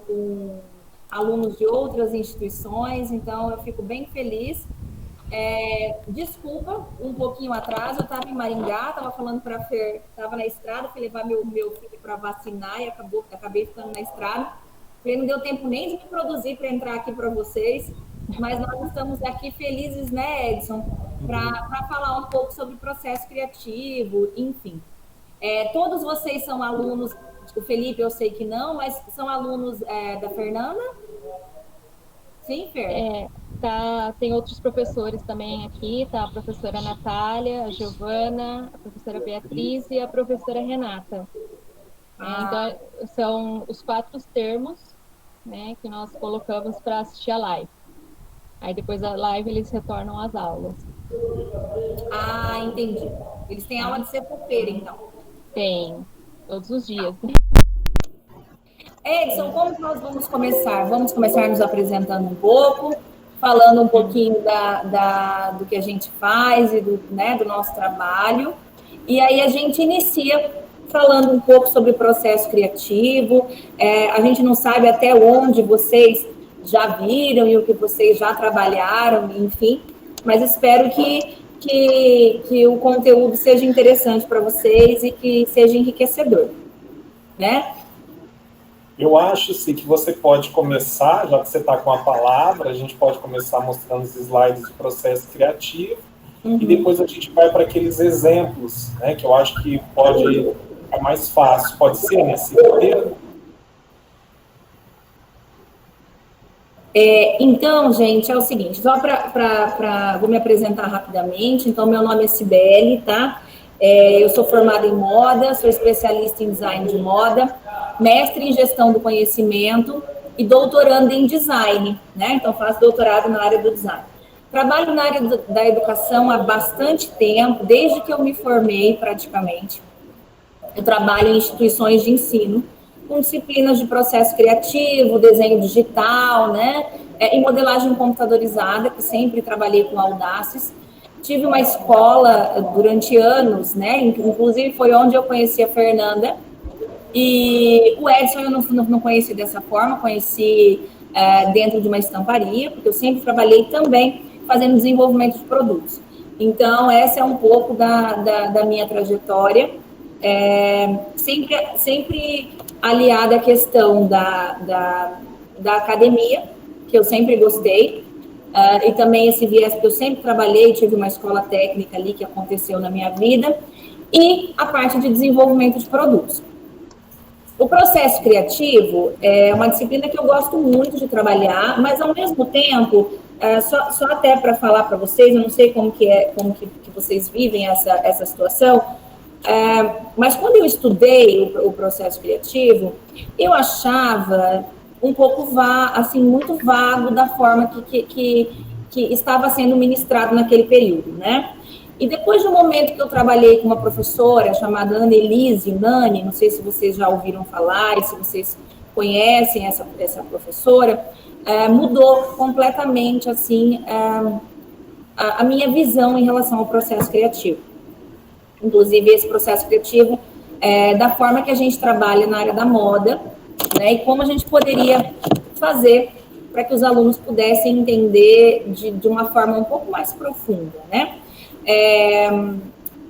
com alunos de outras instituições, então eu fico bem feliz. Desculpa, um pouquinho atrás, eu estava em Maringá, estava falando para a Fer, estava na estrada, fui levar meu filho para vacinar e acabei ficando na estrada. Falei, não deu tempo nem de me produzir para entrar aqui para vocês, mas nós estamos aqui felizes, né, Edson, para falar um pouco sobre o processo criativo, enfim. Todos vocês são alunos, o Felipe eu sei que não, mas são alunos da Fernanda? Sim, Fer? Tem outros professores também aqui, tá? A professora Natália, a Giovana, a professora Beatriz e a professora Renata. Então, são os 4 termos, né, que nós colocamos para assistir a live. Aí depois da live eles retornam às aulas. Entendi. Eles têm aula de sexta-feira, então. Tem, todos os dias. Edson, como que nós vamos começar? Vamos começar nos apresentando um pouco, falando um pouquinho do que a gente faz e do nosso trabalho. E aí a gente inicia falando um pouco sobre o processo criativo. A gente não sabe até onde vocês já viram e o que vocês já trabalharam, enfim, mas espero que o conteúdo seja interessante para vocês e que seja enriquecedor, né? Eu acho, sim, que você pode começar, já que você está com a palavra, a gente pode começar mostrando os slides do processo criativo, e depois a gente vai para aqueles exemplos, né, que eu acho que pode ficar mais fácil. Pode ser nesse roteiro? Então, gente, é o seguinte, só vou me apresentar rapidamente. Então, meu nome é Cibele, tá? Eu sou formada em moda, sou especialista em design de moda, mestre em gestão do conhecimento e doutorando em design, né? Então, faço doutorado na área do design. Trabalho na área da educação há bastante tempo, desde que eu me formei, praticamente. Eu trabalho em instituições de ensino, com disciplinas de processo criativo, desenho digital, né? E modelagem computadorizada, que sempre trabalhei com Audaces. Tive uma escola durante anos, né? Inclusive foi onde eu conheci a Fernanda. E o Edson eu não conheci dessa forma, conheci dentro de uma estamparia, porque eu sempre trabalhei também fazendo desenvolvimento de produtos. Então, essa é um pouco da minha trajetória, sempre aliada à questão da academia, que eu sempre gostei, e também esse viés que eu sempre trabalhei, tive uma escola técnica ali que aconteceu na minha vida, e a parte de desenvolvimento de produtos. O processo criativo é uma disciplina que eu gosto muito de trabalhar, mas ao mesmo tempo, só até para falar para vocês, eu não sei como que vocês vivem essa situação, mas quando eu estudei o processo criativo, eu achava um pouco muito vago da forma que estava sendo ministrado naquele período, né? E depois de um momento que eu trabalhei com uma professora chamada Annelise Nani, não sei se vocês já ouviram falar e se vocês conhecem essa professora, mudou completamente assim a minha visão em relação ao processo criativo. Inclusive esse processo criativo da forma que a gente trabalha na área da moda, né, e como a gente poderia fazer para que os alunos pudessem entender de uma forma um pouco mais profunda, né?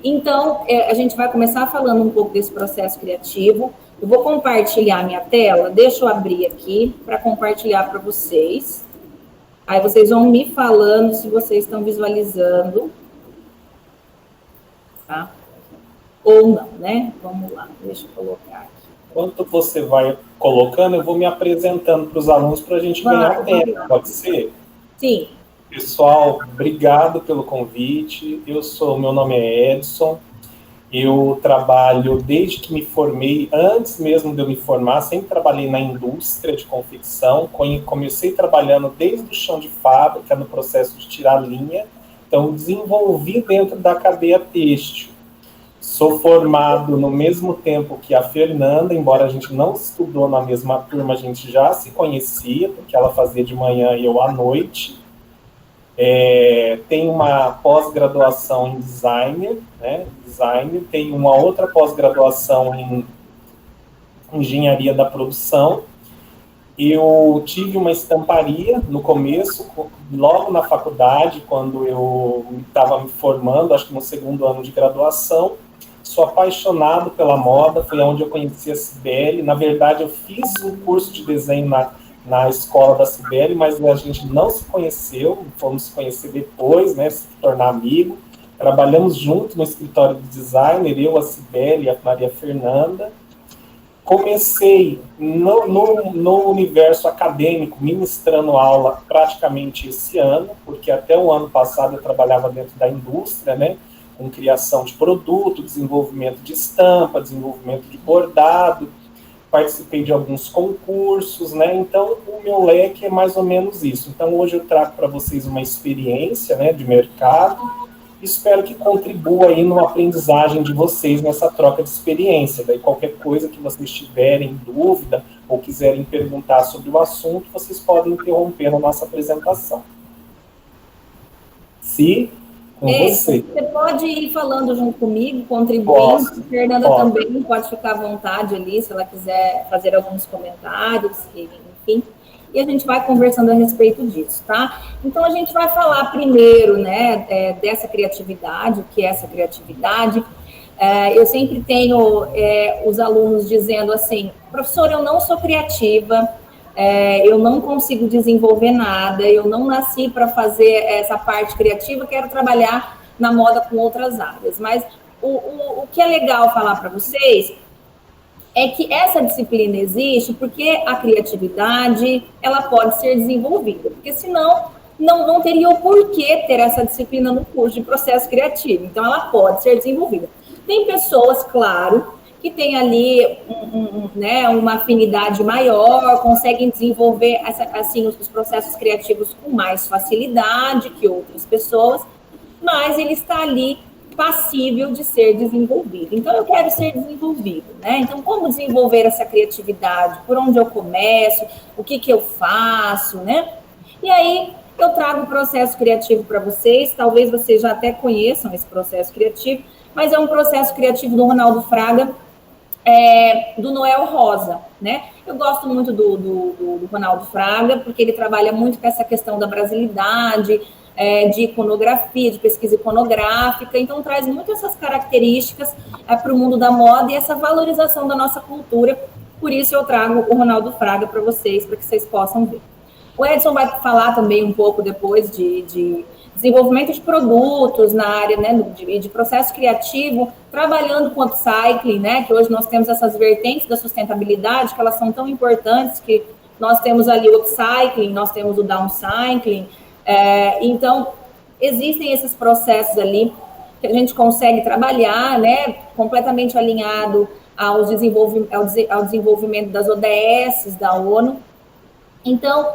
Então, a gente vai começar falando um pouco desse processo criativo. Eu vou compartilhar minha tela, deixa eu abrir aqui para compartilhar para vocês. Aí vocês vão me falando se vocês estão visualizando. Tá? Ou não, né? Vamos lá, deixa eu colocar aqui. Enquanto você vai colocando, eu vou me apresentando para os alunos para a gente ganhar tempo, pode ser? Sim. Pessoal, obrigado pelo convite. Meu nome é Edson. Eu trabalho desde que me formei, antes mesmo de eu me formar, sempre trabalhei na indústria de confecção. Comecei trabalhando desde o chão de fábrica, no processo de tirar linha. Então, desenvolvi dentro da cadeia têxtil. Sou formado no mesmo tempo que a Fernanda, embora a gente não estudou na mesma turma, a gente já se conhecia, porque ela fazia de manhã e eu à noite. Tenho uma pós-graduação em design, né? Tenho uma outra pós-graduação em engenharia da produção Eu tive uma estamparia no começo, logo na faculdade, quando eu estava me formando, acho que no segundo ano de graduação. Sou apaixonado pela moda, foi onde eu conheci a Cibele. Na verdade, eu fiz um curso de desenho na escola da Cibele, mas a gente não se conheceu, fomos se conhecer depois, né, se tornar amigo. Trabalhamos juntos no escritório de designer, eu, a Cibele e a Maria Fernanda. Comecei no universo acadêmico, ministrando aula praticamente esse ano, porque até o ano passado eu trabalhava dentro da indústria, né, com criação de produto, desenvolvimento de estampa, desenvolvimento de bordado, participei de alguns concursos, né, então o meu leque é mais ou menos isso. Então hoje eu trago para vocês uma experiência, né, de mercado. Espero que contribua aí no aprendizagem de vocês nessa troca de experiência. Daí qualquer coisa que vocês tiverem dúvida ou quiserem perguntar sobre o assunto, vocês podem interromper na nossa apresentação. Sim, com você. Você pode ir falando junto comigo, contribuindo. A Fernanda também pode ficar à vontade ali, se ela quiser fazer alguns comentários, enfim. E a gente vai conversando a respeito disso, tá? Então, a gente vai falar primeiro, né, dessa criatividade, o que é essa criatividade. Eu sempre tenho os alunos dizendo assim, professor, eu não sou criativa, eu não consigo desenvolver nada, eu não nasci para fazer essa parte criativa, quero trabalhar na moda com outras áreas. Mas o que é legal falar para vocês é que essa disciplina existe porque a criatividade, ela pode ser desenvolvida, porque senão não teria o porquê ter essa disciplina no curso de processo criativo. Então, ela pode ser desenvolvida. Tem pessoas, claro, que têm ali né, uma afinidade maior, conseguem desenvolver assim, os processos criativos com mais facilidade que outras pessoas, mas ele está ali passível de ser desenvolvido. Então, eu quero ser desenvolvido, né? Então, como desenvolver essa criatividade? Por onde eu começo? O que eu faço, né? E aí, eu trago o processo criativo para vocês. Talvez vocês já até conheçam esse processo criativo, mas é um processo criativo do Ronaldo Fraga, do Noel Rosa, né? Eu gosto muito do Ronaldo Fraga, porque ele trabalha muito com essa questão da brasilidade, de iconografia, de pesquisa iconográfica, então traz muito essas características para o mundo da moda e essa valorização da nossa cultura. Por isso eu trago o Ronaldo Fraga para vocês, para que vocês possam ver. O Edson vai falar também um pouco depois de desenvolvimento de produtos na área, né, de processo criativo, trabalhando com upcycling, né, que hoje nós temos essas vertentes da sustentabilidade, que elas são tão importantes, que nós temos ali o upcycling, nós temos o downcycling. Então, existem esses processos ali que a gente consegue trabalhar, né, completamente alinhado ao desenvolvimento das ODS, da ONU. Então,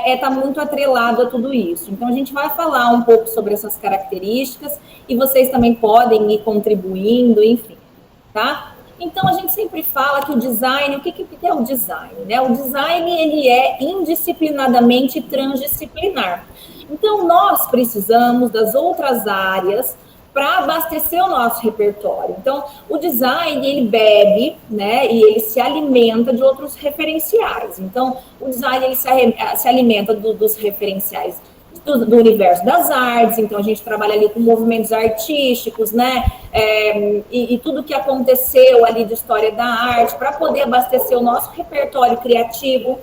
está muito atrelado a tudo isso. Então, a gente vai falar um pouco sobre essas características e vocês também podem ir contribuindo, enfim, tá? Então, a gente sempre fala que o design, o que é o design, né? O design, ele é indisciplinadamente transdisciplinar. Então, nós precisamos das outras áreas para abastecer o nosso repertório. Então, o design, ele bebe, né, e ele se alimenta de outros referenciais. Então, o design, ele se alimenta dos referenciais do universo das artes, então a gente trabalha ali com movimentos artísticos, né, e tudo que aconteceu ali de história da arte, para poder abastecer o nosso repertório criativo,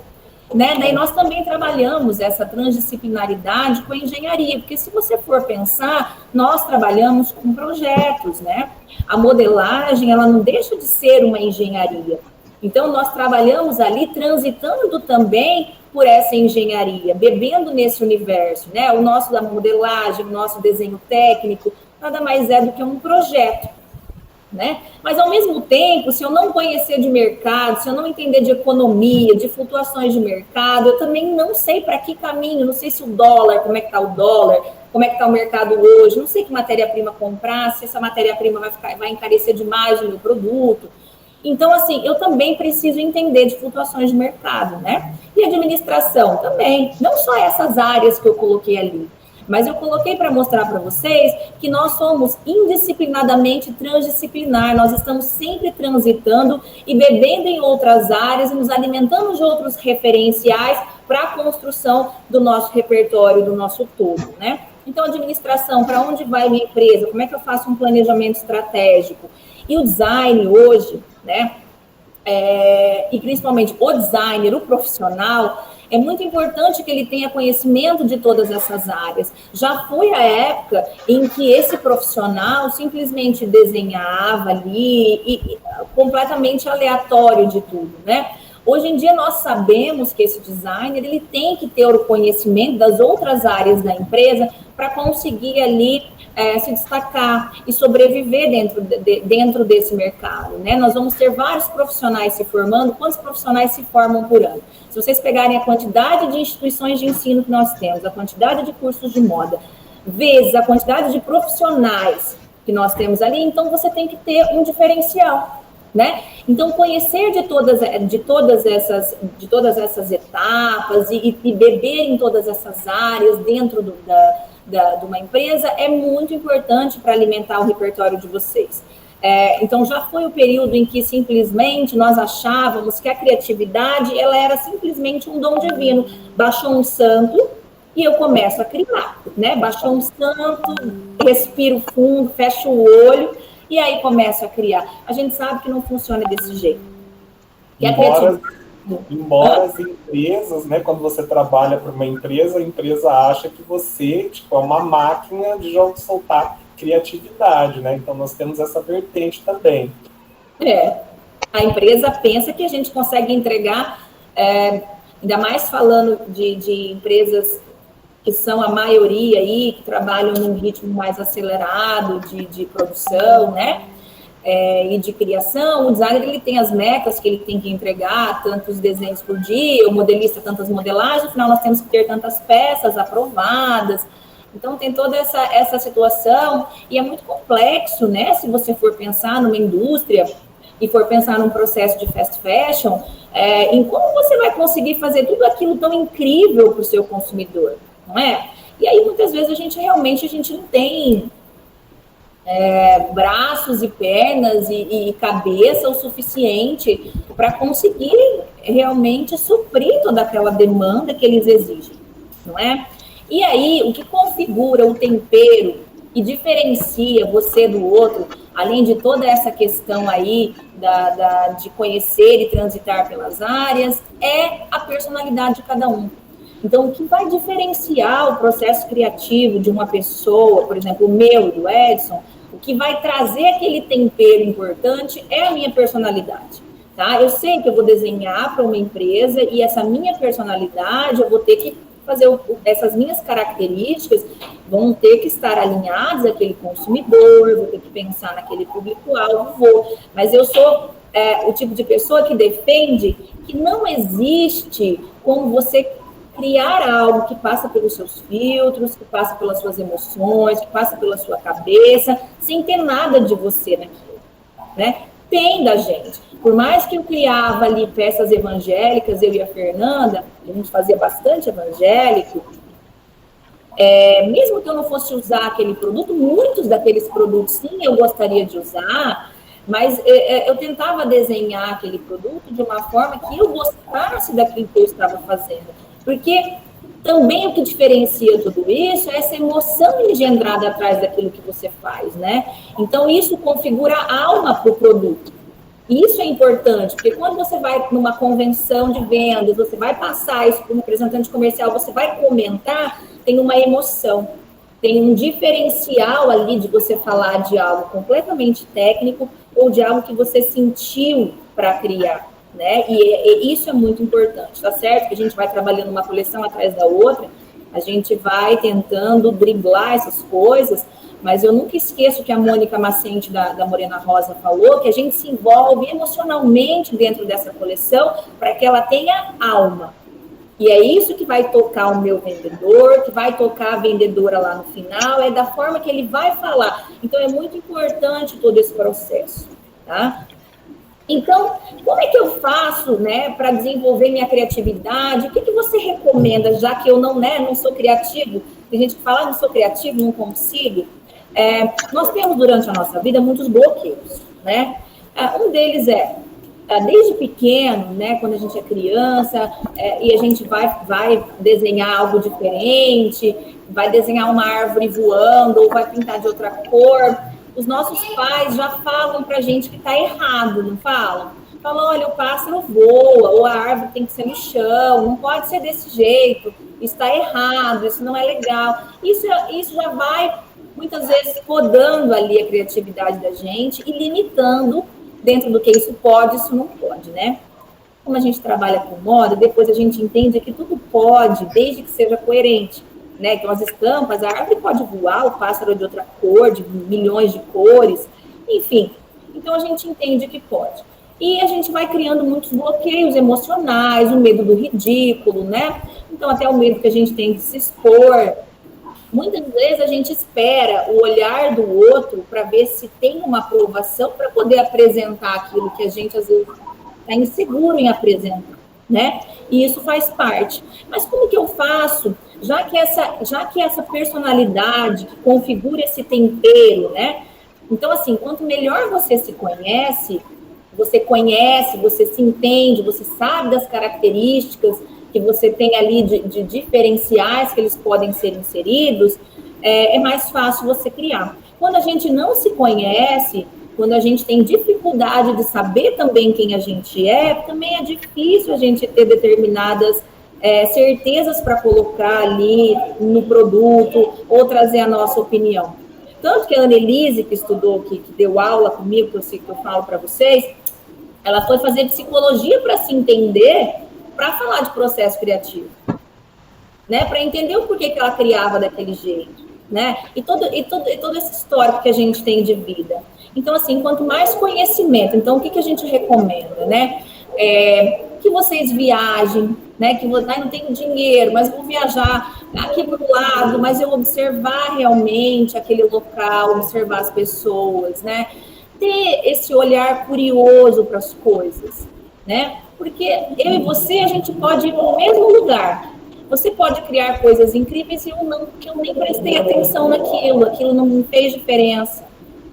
né? Daí nós também trabalhamos essa transdisciplinaridade com a engenharia, porque se você for pensar, nós trabalhamos com projetos, né? A modelagem, ela não deixa de ser uma engenharia. Então, nós trabalhamos ali transitando também por essa engenharia, bebendo nesse universo, né? O nosso da modelagem, o nosso desenho técnico, nada mais é do que um projeto, né? Mas, ao mesmo tempo, se eu não conhecer de mercado, se eu não entender de economia, de flutuações de mercado, eu também não sei para que caminho, não sei se o dólar, como é que está o dólar, como é que está o mercado hoje, não sei que matéria-prima comprar, se essa matéria-prima vai encarecer demais o meu produto. Então, assim, eu também preciso entender de flutuações de mercado, né? E administração também, não só essas áreas que eu coloquei ali, Mas eu coloquei para mostrar para vocês que nós somos indisciplinadamente transdisciplinar, nós estamos sempre transitando e bebendo em outras áreas e nos alimentando de outros referenciais para a construção do nosso repertório, do nosso todo, né? Então, administração, para onde vai minha empresa? Como é que eu faço um planejamento estratégico? E o design hoje, né? E principalmente o designer, o profissional, é muito importante que ele tenha conhecimento de todas essas áreas. Já foi a época em que esse profissional simplesmente desenhava ali, completamente aleatório de tudo, né? Hoje em dia nós sabemos que esse designer ele tem que ter o conhecimento das outras áreas da empresa para conseguir ali se destacar e sobreviver dentro desse mercado, né? Nós vamos ter vários profissionais se formando. Quantos profissionais se formam por ano? Se vocês pegarem a quantidade de instituições de ensino que nós temos, a quantidade de cursos de moda, vezes a quantidade de profissionais que nós temos ali, então você tem que ter um diferencial, né? Então, conhecer de todas essas etapas e beber em todas essas áreas dentro de uma empresa é muito importante para alimentar o repertório de vocês. Então, já foi o período em que simplesmente nós achávamos que a criatividade ela era simplesmente um dom divino. Baixou um santo e eu começo a criar, né? Baixou um santo, respiro fundo, fecho o olho e aí começo a criar. A gente sabe que não funciona desse jeito. Embora as empresas, né, quando você trabalha para uma empresa, a empresa acha que você é uma máquina de soltar criatividade, né? Então nós temos essa vertente também. A empresa pensa que a gente consegue entregar, ainda mais falando de empresas que são a maioria aí, que trabalham num ritmo mais acelerado de produção, né? E de criação. O designer ele tem as metas que ele tem que entregar, tantos desenhos por dia, o modelista tantas modelagens, no final nós temos que ter tantas peças aprovadas. Então tem toda essa situação e é muito complexo, né? Se você for pensar numa indústria e for pensar num processo de fast fashion, em como você vai conseguir fazer tudo aquilo tão incrível para o seu consumidor, não é? E aí muitas vezes a gente não tem braços e pernas e cabeça o suficiente para conseguir realmente suprir toda aquela demanda que eles exigem, não é? E aí, o que configura o tempero e diferencia você do outro, além de toda essa questão aí de conhecer e transitar pelas áreas, é a personalidade de cada um. Então, o que vai diferenciar o processo criativo de uma pessoa, por exemplo, o meu, do Edson, o que vai trazer aquele tempero importante é a minha personalidade, tá? Eu sei que eu vou desenhar para uma empresa e essa minha personalidade, eu vou ter que fazer essas minhas características vão ter que estar alinhadas àquele consumidor, vou ter que pensar naquele público-alvo, mas eu sou o tipo de pessoa que defende que não existe como você criar algo que passa pelos seus filtros, que passa pelas suas emoções, que passa pela sua cabeça, sem ter nada de você naquilo, né? Tem da gente. Por mais que eu criava ali peças evangélicas, eu e a Fernanda, a gente fazia bastante evangélico, mesmo que eu não fosse usar aquele produto, muitos daqueles produtos, sim, eu gostaria de usar, mas eu tentava desenhar aquele produto de uma forma que eu gostasse daquilo que eu estava fazendo. Porque também o que diferencia tudo isso é essa emoção engendrada atrás daquilo que você faz, né? Então, isso configura a alma para o produto. Isso é importante, porque quando você vai numa convenção de vendas, você vai passar isso para um representante comercial, você vai comentar, tem uma emoção, tem um diferencial ali de você falar de algo completamente técnico ou de algo que você sentiu para criar, né? E isso é muito importante, tá certo? Que a gente vai trabalhando uma coleção atrás da outra, a gente vai tentando driblar essas coisas, mas eu nunca esqueço que a Mônica Macente, da Morena Rosa, falou que a gente se envolve emocionalmente dentro dessa coleção para que ela tenha alma. E é isso que vai tocar o meu vendedor, que vai tocar a vendedora lá no final, é da forma que ele vai falar. Então, é muito importante todo esse processo, tá? Então, como é que eu faço, né, para desenvolver minha criatividade? O que você recomenda, já que eu não sou criativo Tem gente que fala, não sou criativo, não consigo. Nós temos durante a nossa vida muitos bloqueios, né? Um deles desde pequeno, né, quando a gente é criança, e a gente vai desenhar algo diferente, vai desenhar uma árvore voando, ou vai pintar de outra cor, os nossos pais já falam pra gente que tá errado, não falam? Falam, olha, o pássaro voa, ou a árvore tem que ser no chão, não pode ser desse jeito, isso está errado, isso não é legal. Isso já vai, muitas vezes, podando ali a criatividade da gente e limitando dentro do que isso pode, isso não pode, né? Como a gente trabalha com moda, depois a gente entende que tudo pode, desde que seja coerente, né? Então, as estampas, a árvore pode voar, o pássaro é de outra cor, de milhões de cores, enfim. Então, a gente entende que pode. E a gente vai criando muitos bloqueios emocionais, o medo do ridículo, né? Então, até o medo que a gente tem de se expor. Muitas vezes a gente espera o olhar do outro para ver se tem uma aprovação para poder apresentar aquilo que a gente, às vezes, está inseguro em apresentar, né? E isso faz parte. Mas como que eu faço, já que essa personalidade que configura esse tempero, né? Então, assim, quanto melhor você se conhece, você se entende, você sabe das características que você tem ali de diferenciais que eles podem ser inseridos, é mais fácil você criar. Quando a gente não se conhece, quando a gente tem dificuldade de saber também quem a gente também é difícil a gente ter determinadas certezas para colocar ali no produto ou trazer a nossa opinião. Tanto que a Annelise, que estudou, que deu aula comigo, que eu falo para vocês, ela foi fazer psicologia para se entender, para falar de processo criativo, né? Para entender o porquê que ela criava daquele jeito, né? E todo esse histórico que a gente tem de vida. Então, assim, quanto mais conhecimento, então, o que a gente recomenda, né? Que vocês viajem, né? Que não tenho dinheiro, mas vou viajar aqui para o lado, mas eu observar realmente aquele local, observar as pessoas, né? Ter esse olhar curioso para as coisas, né? Porque eu e você, a gente pode ir para o mesmo lugar. Você pode criar coisas incríveis e eu não, porque eu nem prestei atenção aquilo não me fez diferença,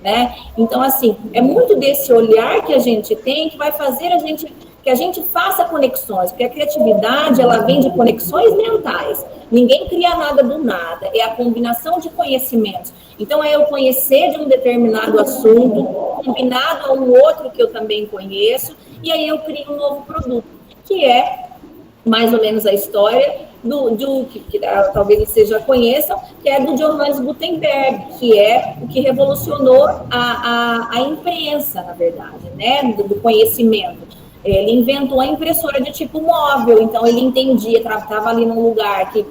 né? Então, assim, é muito desse olhar que a gente tem que vai fazer que a gente faça conexões, porque a criatividade, ela vem de conexões mentais. Ninguém cria nada do nada, é a combinação de conhecimentos. Então, é eu conhecer de um determinado assunto, combinado a um outro que eu também conheço, e aí eu crio um novo produto, que é mais ou menos a história que talvez vocês já conheçam, que é do Johannes Gutenberg, que é o que revolucionou a imprensa, na verdade, né, do conhecimento. Ele inventou a impressora de tipo móvel, então ele entendia, estava ali num lugar que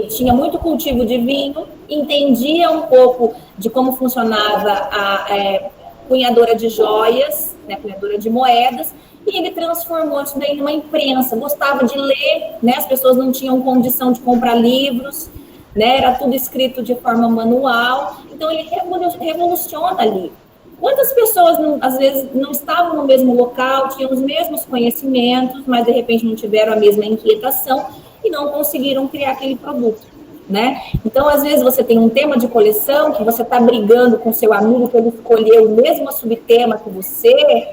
tinha muito cultivo de vinho, entendia um pouco de como funcionava a cunhadora de joias, né, cunhadora de moedas, e ele transformou isso daí numa imprensa. Gostava de ler, né, as pessoas não tinham condição de comprar livros, né, era tudo escrito de forma manual, então ele revoluciona ali. Quantas pessoas, às vezes, não estavam no mesmo local, tinham os mesmos conhecimentos, mas, de repente, não tiveram a mesma inquietação e não conseguiram criar aquele produto, né? Então, às vezes, você tem um tema de coleção que você está brigando com seu amigo que ele escolheu o mesmo subtema que você,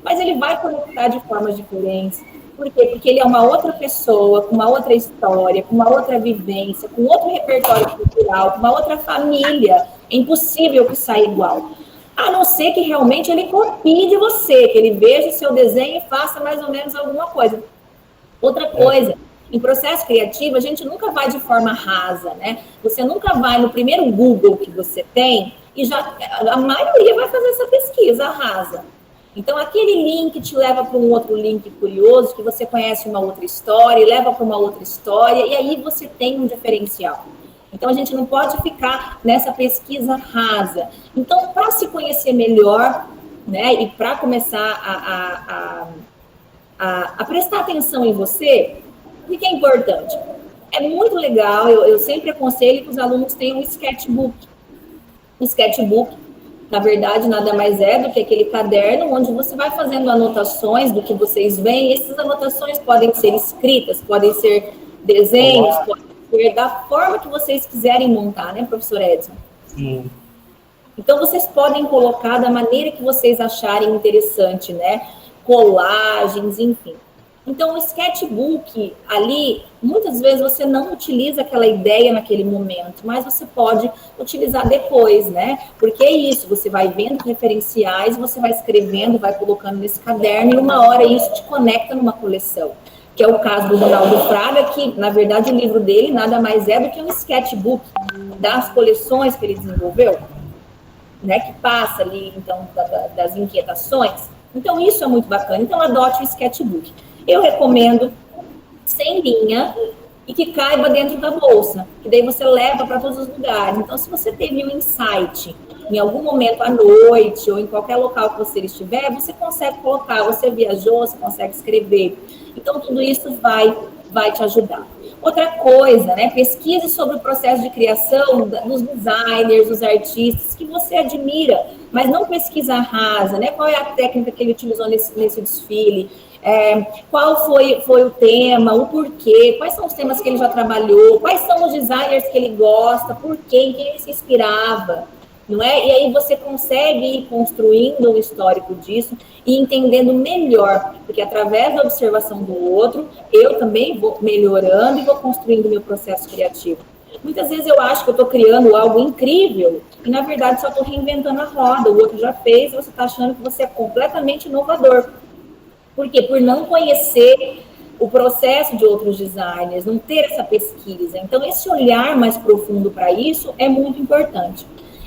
mas ele vai conectar de formas diferentes. Por quê? Porque ele é uma outra pessoa, com uma outra história, com uma outra vivência, com outro repertório cultural, com uma outra família. É impossível que saia igual. A não ser que realmente ele copie de você, que ele veja o seu desenho e faça mais ou menos alguma coisa. Outra coisa, em processo criativo, a gente nunca vai de forma rasa, né? Você nunca vai no primeiro Google que você tem e a maioria vai fazer essa pesquisa rasa. Então, aquele link te leva para um outro link curioso, que você conhece uma outra história, e leva para uma outra história, e aí você tem um diferencial. Então, a gente não pode ficar nessa pesquisa rasa. Então, para se conhecer melhor, né, e para começar a prestar atenção em você, o que é importante? É muito legal, eu sempre aconselho que os alunos tenham um sketchbook. Um sketchbook, na verdade, nada mais é do que aquele caderno onde você vai fazendo anotações do que vocês veem. Essas anotações podem ser escritas, podem ser desenhos, podem ser da forma que vocês quiserem montar, né, professor Edson? Sim. Então, vocês podem colocar da maneira que vocês acharem interessante, né? Colagens, enfim. Então, o sketchbook ali, muitas vezes você não utiliza aquela ideia naquele momento, mas você pode utilizar depois, né? Porque é isso, você vai vendo referenciais, você vai escrevendo, vai colocando nesse caderno e uma hora isso te conecta numa coleção. Que é o caso do Ronaldo Fraga, que, na verdade, o livro dele nada mais é do que um sketchbook das coleções que ele desenvolveu, né, que passa ali, então, das inquietações. Então, isso é muito bacana. Então, adote o sketchbook. Eu recomendo sem linha e que caiba dentro da bolsa, que daí você leva para todos os lugares. Então, se você teve um insight em algum momento à noite ou em qualquer local que você estiver, você consegue colocar, você viajou, você consegue escrever. Então, tudo isso vai te ajudar. Outra coisa, né? Pesquise sobre o processo de criação dos designers, dos artistas que você admira, mas não pesquisa rasa, né? Qual é a técnica que ele utilizou nesse desfile? Qual foi o tema, o porquê, quais são os temas que ele já trabalhou, quais são os designers que ele gosta, por quê, em quem ele se inspirava, não é? E aí você consegue ir construindo um histórico disso e entendendo melhor, porque através da observação do outro, eu também vou melhorando e vou construindo meu processo criativo. Muitas vezes eu acho que eu estou criando algo incrível e, na verdade, só estou reinventando a roda, o outro já fez e você está achando que você é completamente inovador. Por quê? Por não conhecer o processo de outros designers, não ter essa pesquisa. Então, esse olhar mais profundo para isso é muito importante.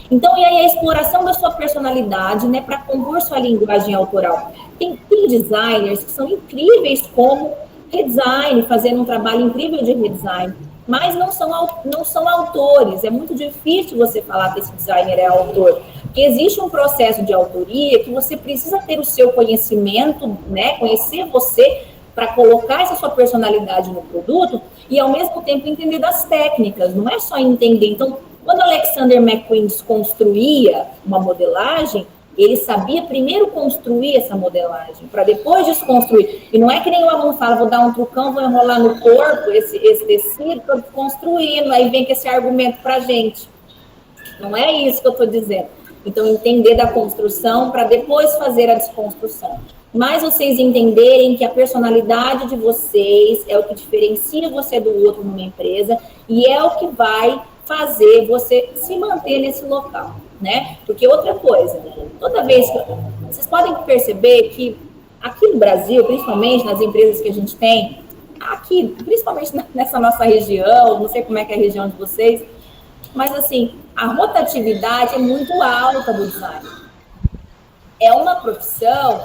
Então, e aí a exploração da sua personalidade, né, para compor sua linguagem autoral. Tem designers que são incríveis como redesign, fazendo um trabalho incrível de redesign, mas não são autores. É muito difícil você falar que esse designer é autor, porque existe um processo de autoria que você precisa ter o seu conhecimento, né, conhecer você para colocar essa sua personalidade no produto e, ao mesmo tempo, entender das técnicas. Não é só entender. Então, quando Alexander McQueen desconstruía uma modelagem, ele sabia primeiro construir essa modelagem, para depois desconstruir. E não é que nem o aluno fala, vou dar um trucão, vou enrolar no corpo esse tecido, estou desconstruindo, aí vem com esse argumento para a gente. Não é isso que eu estou dizendo. Então, entender da construção para depois fazer a desconstrução. Mas vocês entenderem que a personalidade de vocês é o que diferencia você do outro numa empresa e é o que vai fazer você se manter nesse local, né? Porque outra coisa, toda vez que... Vocês podem perceber que aqui no Brasil, principalmente nas empresas que a gente tem, aqui, principalmente nessa nossa região, não sei como é que é a região de vocês, mas assim, a rotatividade é muito alta do design. É uma profissão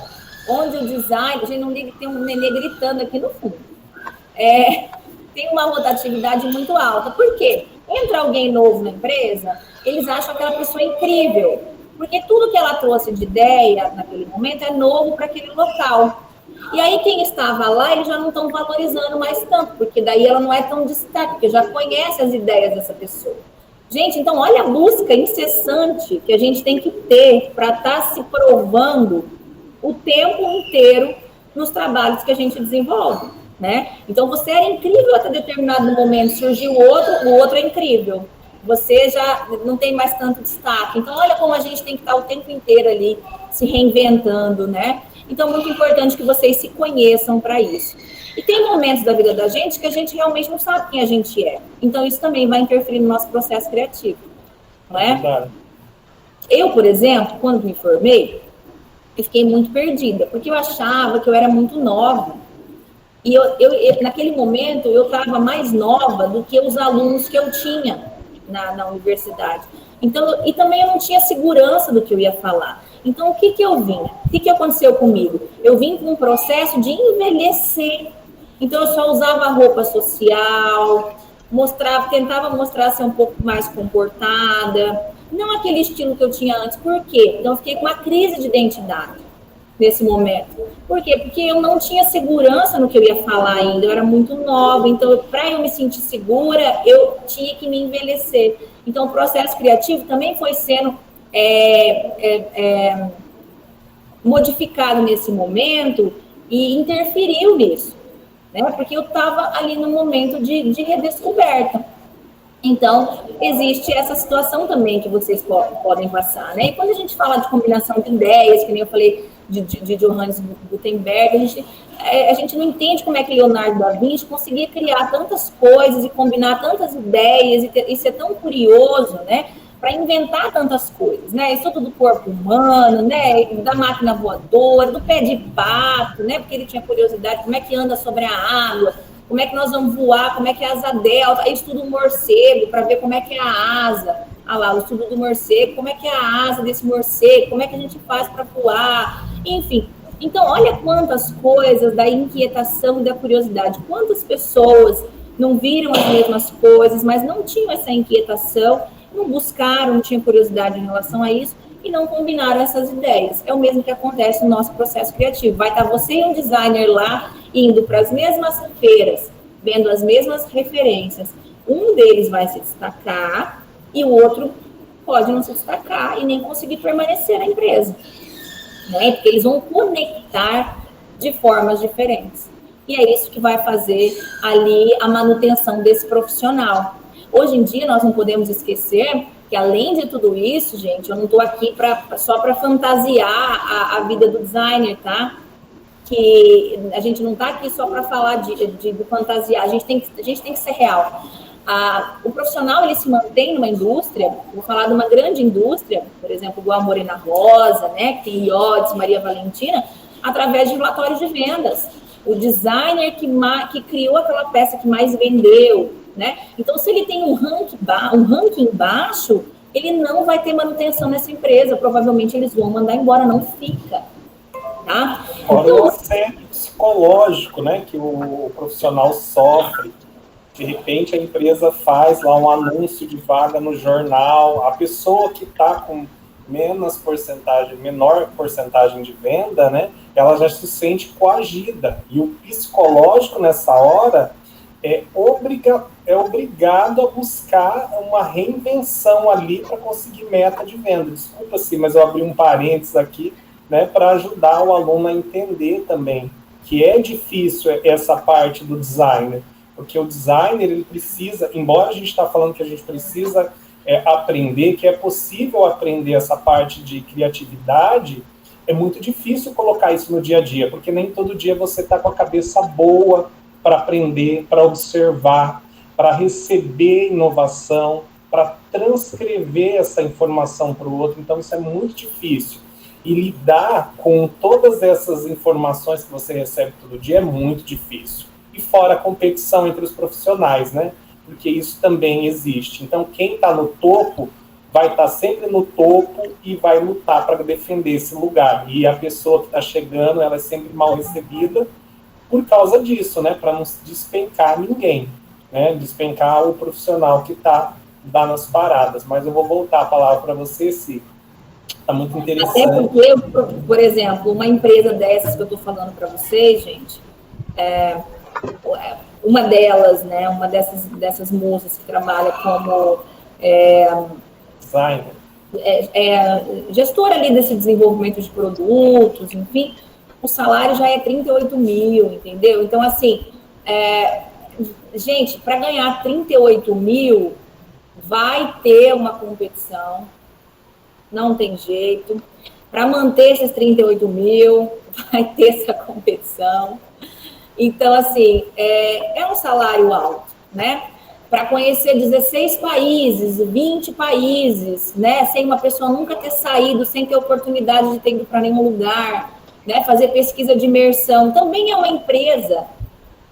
onde o design... A gente não liga que tem um nenê gritando aqui no fundo. Tem uma rotatividade muito alta. Por quê? Entra alguém novo na empresa, eles acham aquela pessoa incrível, porque tudo que ela trouxe de ideia naquele momento é novo para aquele local. E aí quem estava lá, eles já não estão valorizando mais tanto, porque daí ela não é tão destaque, porque já conhece as ideias dessa pessoa. Gente, então olha a busca incessante que a gente tem que ter para estar se provando o tempo inteiro nos trabalhos que a gente desenvolve. Né? Então, você era incrível até determinado momento, surgiu o outro é incrível. Você já não tem mais tanto destaque. Então, olha como a gente tem que estar o tempo inteiro ali se reinventando, né? Então, muito importante que vocês se conheçam para isso. E tem momentos da vida da gente que a gente realmente não sabe quem a gente é. Então, isso também vai interferir no nosso processo criativo, não é? Eu, por exemplo, quando me formei, eu fiquei muito perdida, porque eu achava que eu era muito nova. E eu naquele momento, eu estava mais nova do que os alunos que eu tinha na universidade. Então, e também eu não tinha segurança do que eu ia falar. Então, o que eu vim? O que aconteceu comigo? Eu vim com um processo de envelhecer. Então, eu só usava roupa social, tentava mostrar ser um pouco mais comportada. Não aquele estilo que eu tinha antes. Por quê? Então, eu fiquei com uma crise de identidade nesse momento. Por quê? Porque eu não tinha segurança no que eu ia falar ainda, eu era muito nova, então para eu me sentir segura, eu tinha que me envelhecer. Então o processo criativo também foi sendo modificado nesse momento e interferiu nisso, né? Porque eu estava ali no momento de redescoberta. Então, existe essa situação também que vocês podem passar, né? E quando a gente fala de combinação de ideias, que nem eu falei de Johannes Gutenberg, a gente não entende como é que Leonardo da Vinci conseguia criar tantas coisas e combinar tantas ideias e ser tão curioso, né? Para inventar tantas coisas, né? Estudo do corpo humano, né? Da máquina voadora, do pé de pato, né? Porque ele tinha curiosidade, como é que anda sobre a água, como é que nós vamos voar, como é que é a asa delta, aí estudo o morcego para ver como é que é a asa, lá, o estudo do morcego, como é que é a asa desse morcego, como é que a gente faz para voar, enfim. Então, olha quantas coisas da inquietação e da curiosidade, quantas pessoas não viram as mesmas coisas, mas não tinham essa inquietação, não buscaram, não tinham curiosidade em relação a isso e não combinaram essas ideias. É o mesmo que acontece no nosso processo criativo. Vai estar você e um designer lá, indo para as mesmas feiras, vendo as mesmas referências. Um deles vai se destacar e o outro pode não se destacar e nem conseguir permanecer na empresa, né? Porque eles vão conectar de formas diferentes. E é isso que vai fazer ali a manutenção desse profissional. Hoje em dia, nós não podemos esquecer que, além de tudo isso, gente, eu não estou aqui só para fantasiar a vida do designer, tá? Que a gente não está aqui só para falar de fantasiar, a gente tem que ser real. O profissional, ele se mantém numa indústria, vou falar de uma grande indústria, por exemplo, igual a Morena Rosa, né, que tem Iodes, Maria Valentina, através de relatórios de vendas. O designer que criou aquela peça que mais vendeu, né? Então, se ele tem um ranking baixo, ele não vai ter manutenção nessa empresa. Provavelmente eles vão mandar embora, não fica. Tá? Fora o assédio psicológico, né? Que o profissional sofre. De repente, a empresa faz lá um anúncio de vaga no jornal. A pessoa que está com menor porcentagem de venda, né? Ela já se sente coagida. E o psicológico, nessa hora, é obrigado a buscar uma reinvenção ali para conseguir meta de venda. Desculpa, sim, mas eu abri um parênteses aqui, né, para ajudar o aluno a entender também que é difícil essa parte do designer, porque o designer, ele precisa, embora a gente está falando que a gente precisa aprender, que é possível aprender essa parte de criatividade, é muito difícil colocar isso no dia a dia, porque nem todo dia você está com a cabeça boa para aprender, para observar, para receber inovação, para transcrever essa informação para o outro. Então, isso é muito difícil. E lidar com todas essas informações que você recebe todo dia é muito difícil. E fora a competição entre os profissionais, né? Porque isso também existe. Então, quem está no topo vai estar sempre no topo e vai lutar para defender esse lugar. E a pessoa que está chegando, ela é sempre mal recebida por causa disso, né? Para não despencar ninguém, né? Despencar o profissional que está nas paradas. Mas eu vou voltar a palavra para você, Si. Está muito interessante. Até porque, por exemplo, uma empresa dessas que eu estou falando para vocês, gente, uma delas, né? Uma dessas moças que trabalha como designer. Gestora ali desse desenvolvimento de produtos, enfim, o salário já é 38 mil, entendeu? Então, assim, gente, para ganhar 38 mil, vai ter uma competição, não tem jeito. Para manter esses 38 mil, vai ter essa competição. Então, assim, é um salário alto, né? Para conhecer 16 países, 20 países, né? Sem uma pessoa nunca ter saído, sem ter oportunidade de ter ido para nenhum lugar, né? Fazer pesquisa de imersão. Também é uma empresa,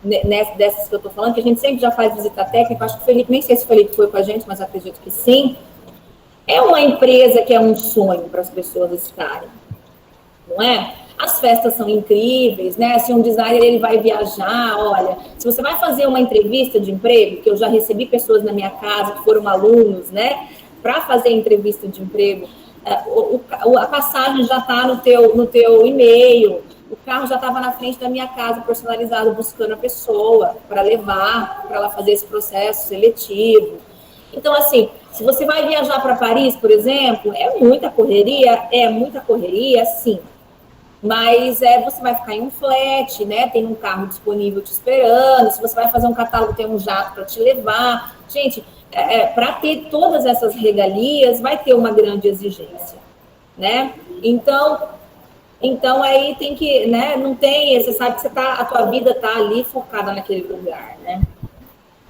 né, dessas que eu estou falando, que a gente sempre já faz visita técnica. Acho que o Felipe, nem sei se o Felipe foi com a gente, mas acredito que sim. É uma empresa que é um sonho para as pessoas estarem, não é? As festas são incríveis, né? Se um designer ele vai viajar, olha, se você vai fazer uma entrevista de emprego, que eu já recebi pessoas na minha casa que foram alunos, né? Para fazer entrevista de emprego, a passagem já está no teu e-mail, o carro já estava na frente da minha casa, personalizado, buscando a pessoa para levar, para ela fazer esse processo seletivo. Então, assim, se você vai viajar para Paris, por exemplo, é muita correria, sim. mas você vai ficar em um flat, né? Tem um carro disponível te esperando. Se você vai fazer um catálogo, tem um jato para te levar. Gente, para ter todas essas regalias, vai ter uma grande exigência, né? Então aí tem que, né? Não tem, você sabe que a tua vida está ali focada naquele lugar, né?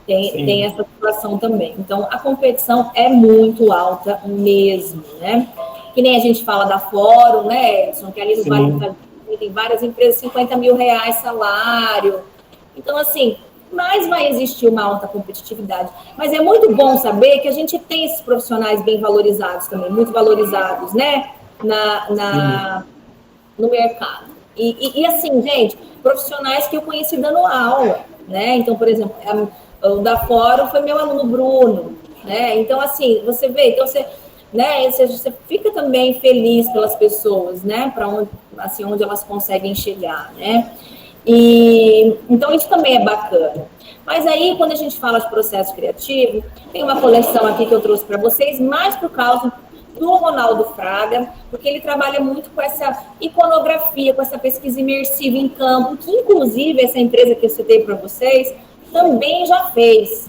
Tem essa situação também. Então, a competição é muito alta mesmo, né? Que nem a gente fala da Fórum, né, Edson? Que ali no Vale do Itajaí tem várias empresas, 50 mil reais salário. Então, assim, mas vai existir uma alta competitividade. Mas é muito bom saber que a gente tem esses profissionais bem valorizados também, muito valorizados, né, no mercado. E assim, gente, profissionais que eu conheci dando aula, né? Então, por exemplo, o da Fórum foi meu aluno Bruno, né? Então, assim, você vê, então você fica também feliz pelas pessoas, né? Para onde elas conseguem chegar, né? E então isso também é bacana. Mas aí, quando a gente fala de processo criativo, tem uma coleção aqui que eu trouxe para vocês, mais por causa do Ronaldo Fraga, porque ele trabalha muito com essa iconografia, com essa pesquisa imersiva em campo, que inclusive essa empresa que eu citei para vocês também já fez,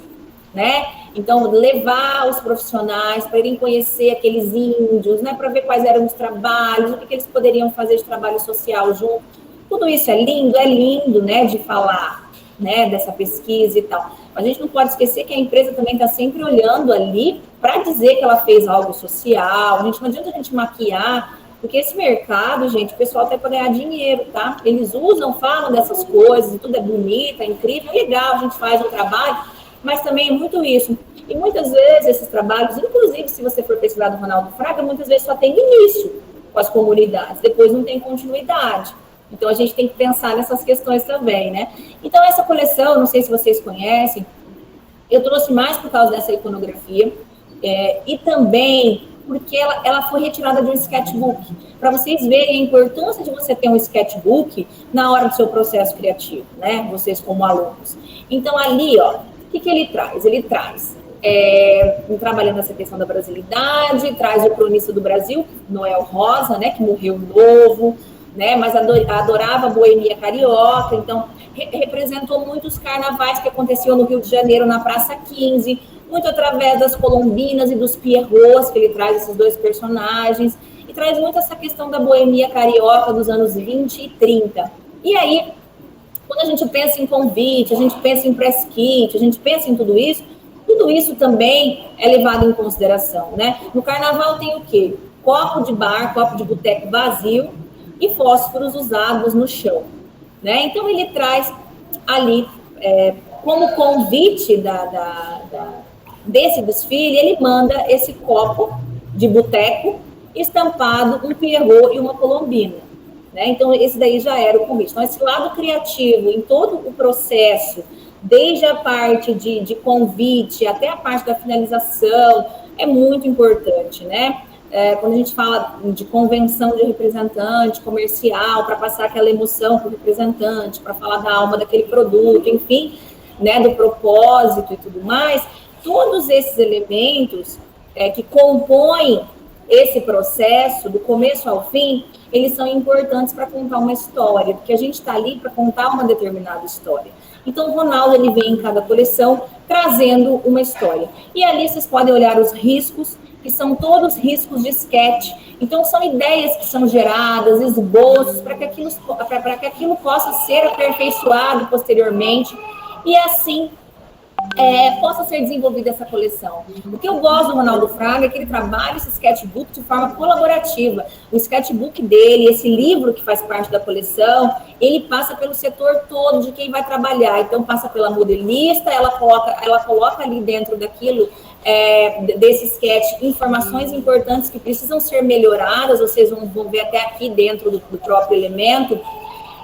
né? Então, levar os profissionais para irem conhecer aqueles índios, né? Para ver quais eram os trabalhos, o que eles poderiam fazer de trabalho social junto. Tudo isso é lindo, né? De falar, né? Dessa pesquisa e tal. Mas a gente não pode esquecer que a empresa também está sempre olhando ali para dizer que ela fez algo social. Não adianta a gente maquiar, porque esse mercado, gente, o pessoal até para ganhar dinheiro, tá? Eles falam dessas coisas, e tudo é bonito, é incrível, é legal, a gente faz o trabalho, mas também é muito isso. E muitas vezes esses trabalhos, inclusive se você for pesquisar do Ronaldo Fraga, muitas vezes só tem início com as comunidades, depois não tem continuidade. Então a gente tem que pensar nessas questões também, né? Então essa coleção, não sei se vocês conhecem, eu trouxe mais por causa dessa iconografia, e também porque ela foi retirada de um sketchbook, para vocês verem a importância de você ter um sketchbook na hora do seu processo criativo, né? Vocês como alunos. Então, ali, ó, o que ele traz? Ele traz, trabalhando essa questão da brasilidade, traz o cronista do Brasil, Noel Rosa, né? Que morreu novo, né? Mas adorava a boemia carioca, então representou muitos carnavais que aconteciam no Rio de Janeiro, na Praça 15, muito através das colombinas e dos pierrots, que ele traz esses dois personagens, e traz muito essa questão da boemia carioca dos anos 20 e 30. E aí, quando a gente pensa em convite, a gente pensa em press kit, a gente pensa em tudo isso também é levado em consideração, né? No carnaval tem o quê? Copo de bar, copo de boteco vazio e fósforos usados no chão, né? Então, ele traz ali, como convite desse desfile, ele manda esse copo de boteco estampado, um pierrot e uma colombina, né? Então, esse daí já era o convite. Então, esse lado criativo em todo o processo, desde a parte de convite até a parte da finalização, é muito importante, né? Quando a gente fala de convenção de representante comercial, para passar aquela emoção para o representante, para falar da alma daquele produto, enfim, né, do propósito e tudo mais, todos esses elementos que compõem esse processo, do começo ao fim, eles são importantes para contar uma história, porque a gente está ali para contar uma determinada história. Então, o Ronaldo, ele vem em cada coleção trazendo uma história. E ali vocês podem olhar os riscos, que são todos riscos de sketch. Então, são ideias que são geradas, esboços, para que aquilo possa ser aperfeiçoado posteriormente. E assim possa ser desenvolvida essa coleção. O que eu gosto do Ronaldo Fraga é que ele trabalha esse sketchbook de forma colaborativa. O sketchbook dele, esse livro que faz parte da coleção, ele passa pelo setor todo de quem vai trabalhar. Então, passa pela modelista, ela coloca ali dentro daquilo, desse sketch, informações importantes que precisam ser melhoradas, vocês vão ver até aqui dentro do próprio elemento,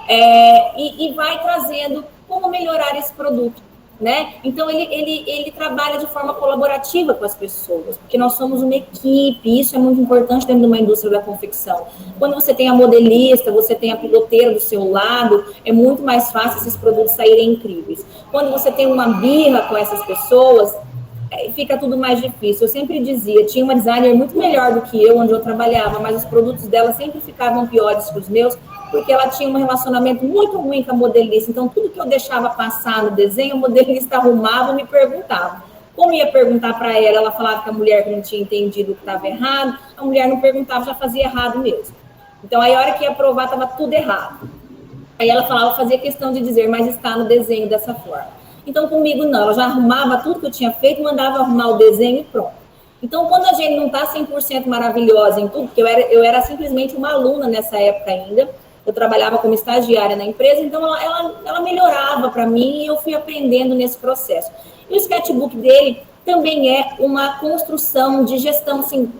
e vai trazendo como melhorar esse produto, né? Então, ele trabalha de forma colaborativa com as pessoas, porque nós somos uma equipe, isso é muito importante dentro de uma indústria da confecção. Quando você tem a modelista, você tem a piloteira do seu lado, é muito mais fácil esses produtos saírem incríveis. Quando você tem uma birra com essas pessoas, fica tudo mais difícil. Eu sempre dizia, tinha uma designer muito melhor do que eu, onde eu trabalhava, mas os produtos dela sempre ficavam piores que os meus, porque ela tinha um relacionamento muito ruim com a modelista. Então, tudo que eu deixava passar no desenho, a modelista arrumava e me perguntava. Como ia perguntar para ela, ela falava que a mulher não tinha entendido o que estava errado, a mulher não perguntava, já fazia errado mesmo. Então, aí a hora que ia provar, estava tudo errado. Aí ela falava, fazia questão de dizer, mas está no desenho dessa forma. Então, comigo não, ela já arrumava tudo que eu tinha feito, mandava arrumar o desenho e pronto. Então, quando a gente não está 100% maravilhosa em tudo, porque eu era simplesmente uma aluna nessa época ainda, eu trabalhava como estagiária na empresa, então ela melhorava para mim e eu fui aprendendo nesse processo. E o sketchbook dele também é uma construção de gestão, assim,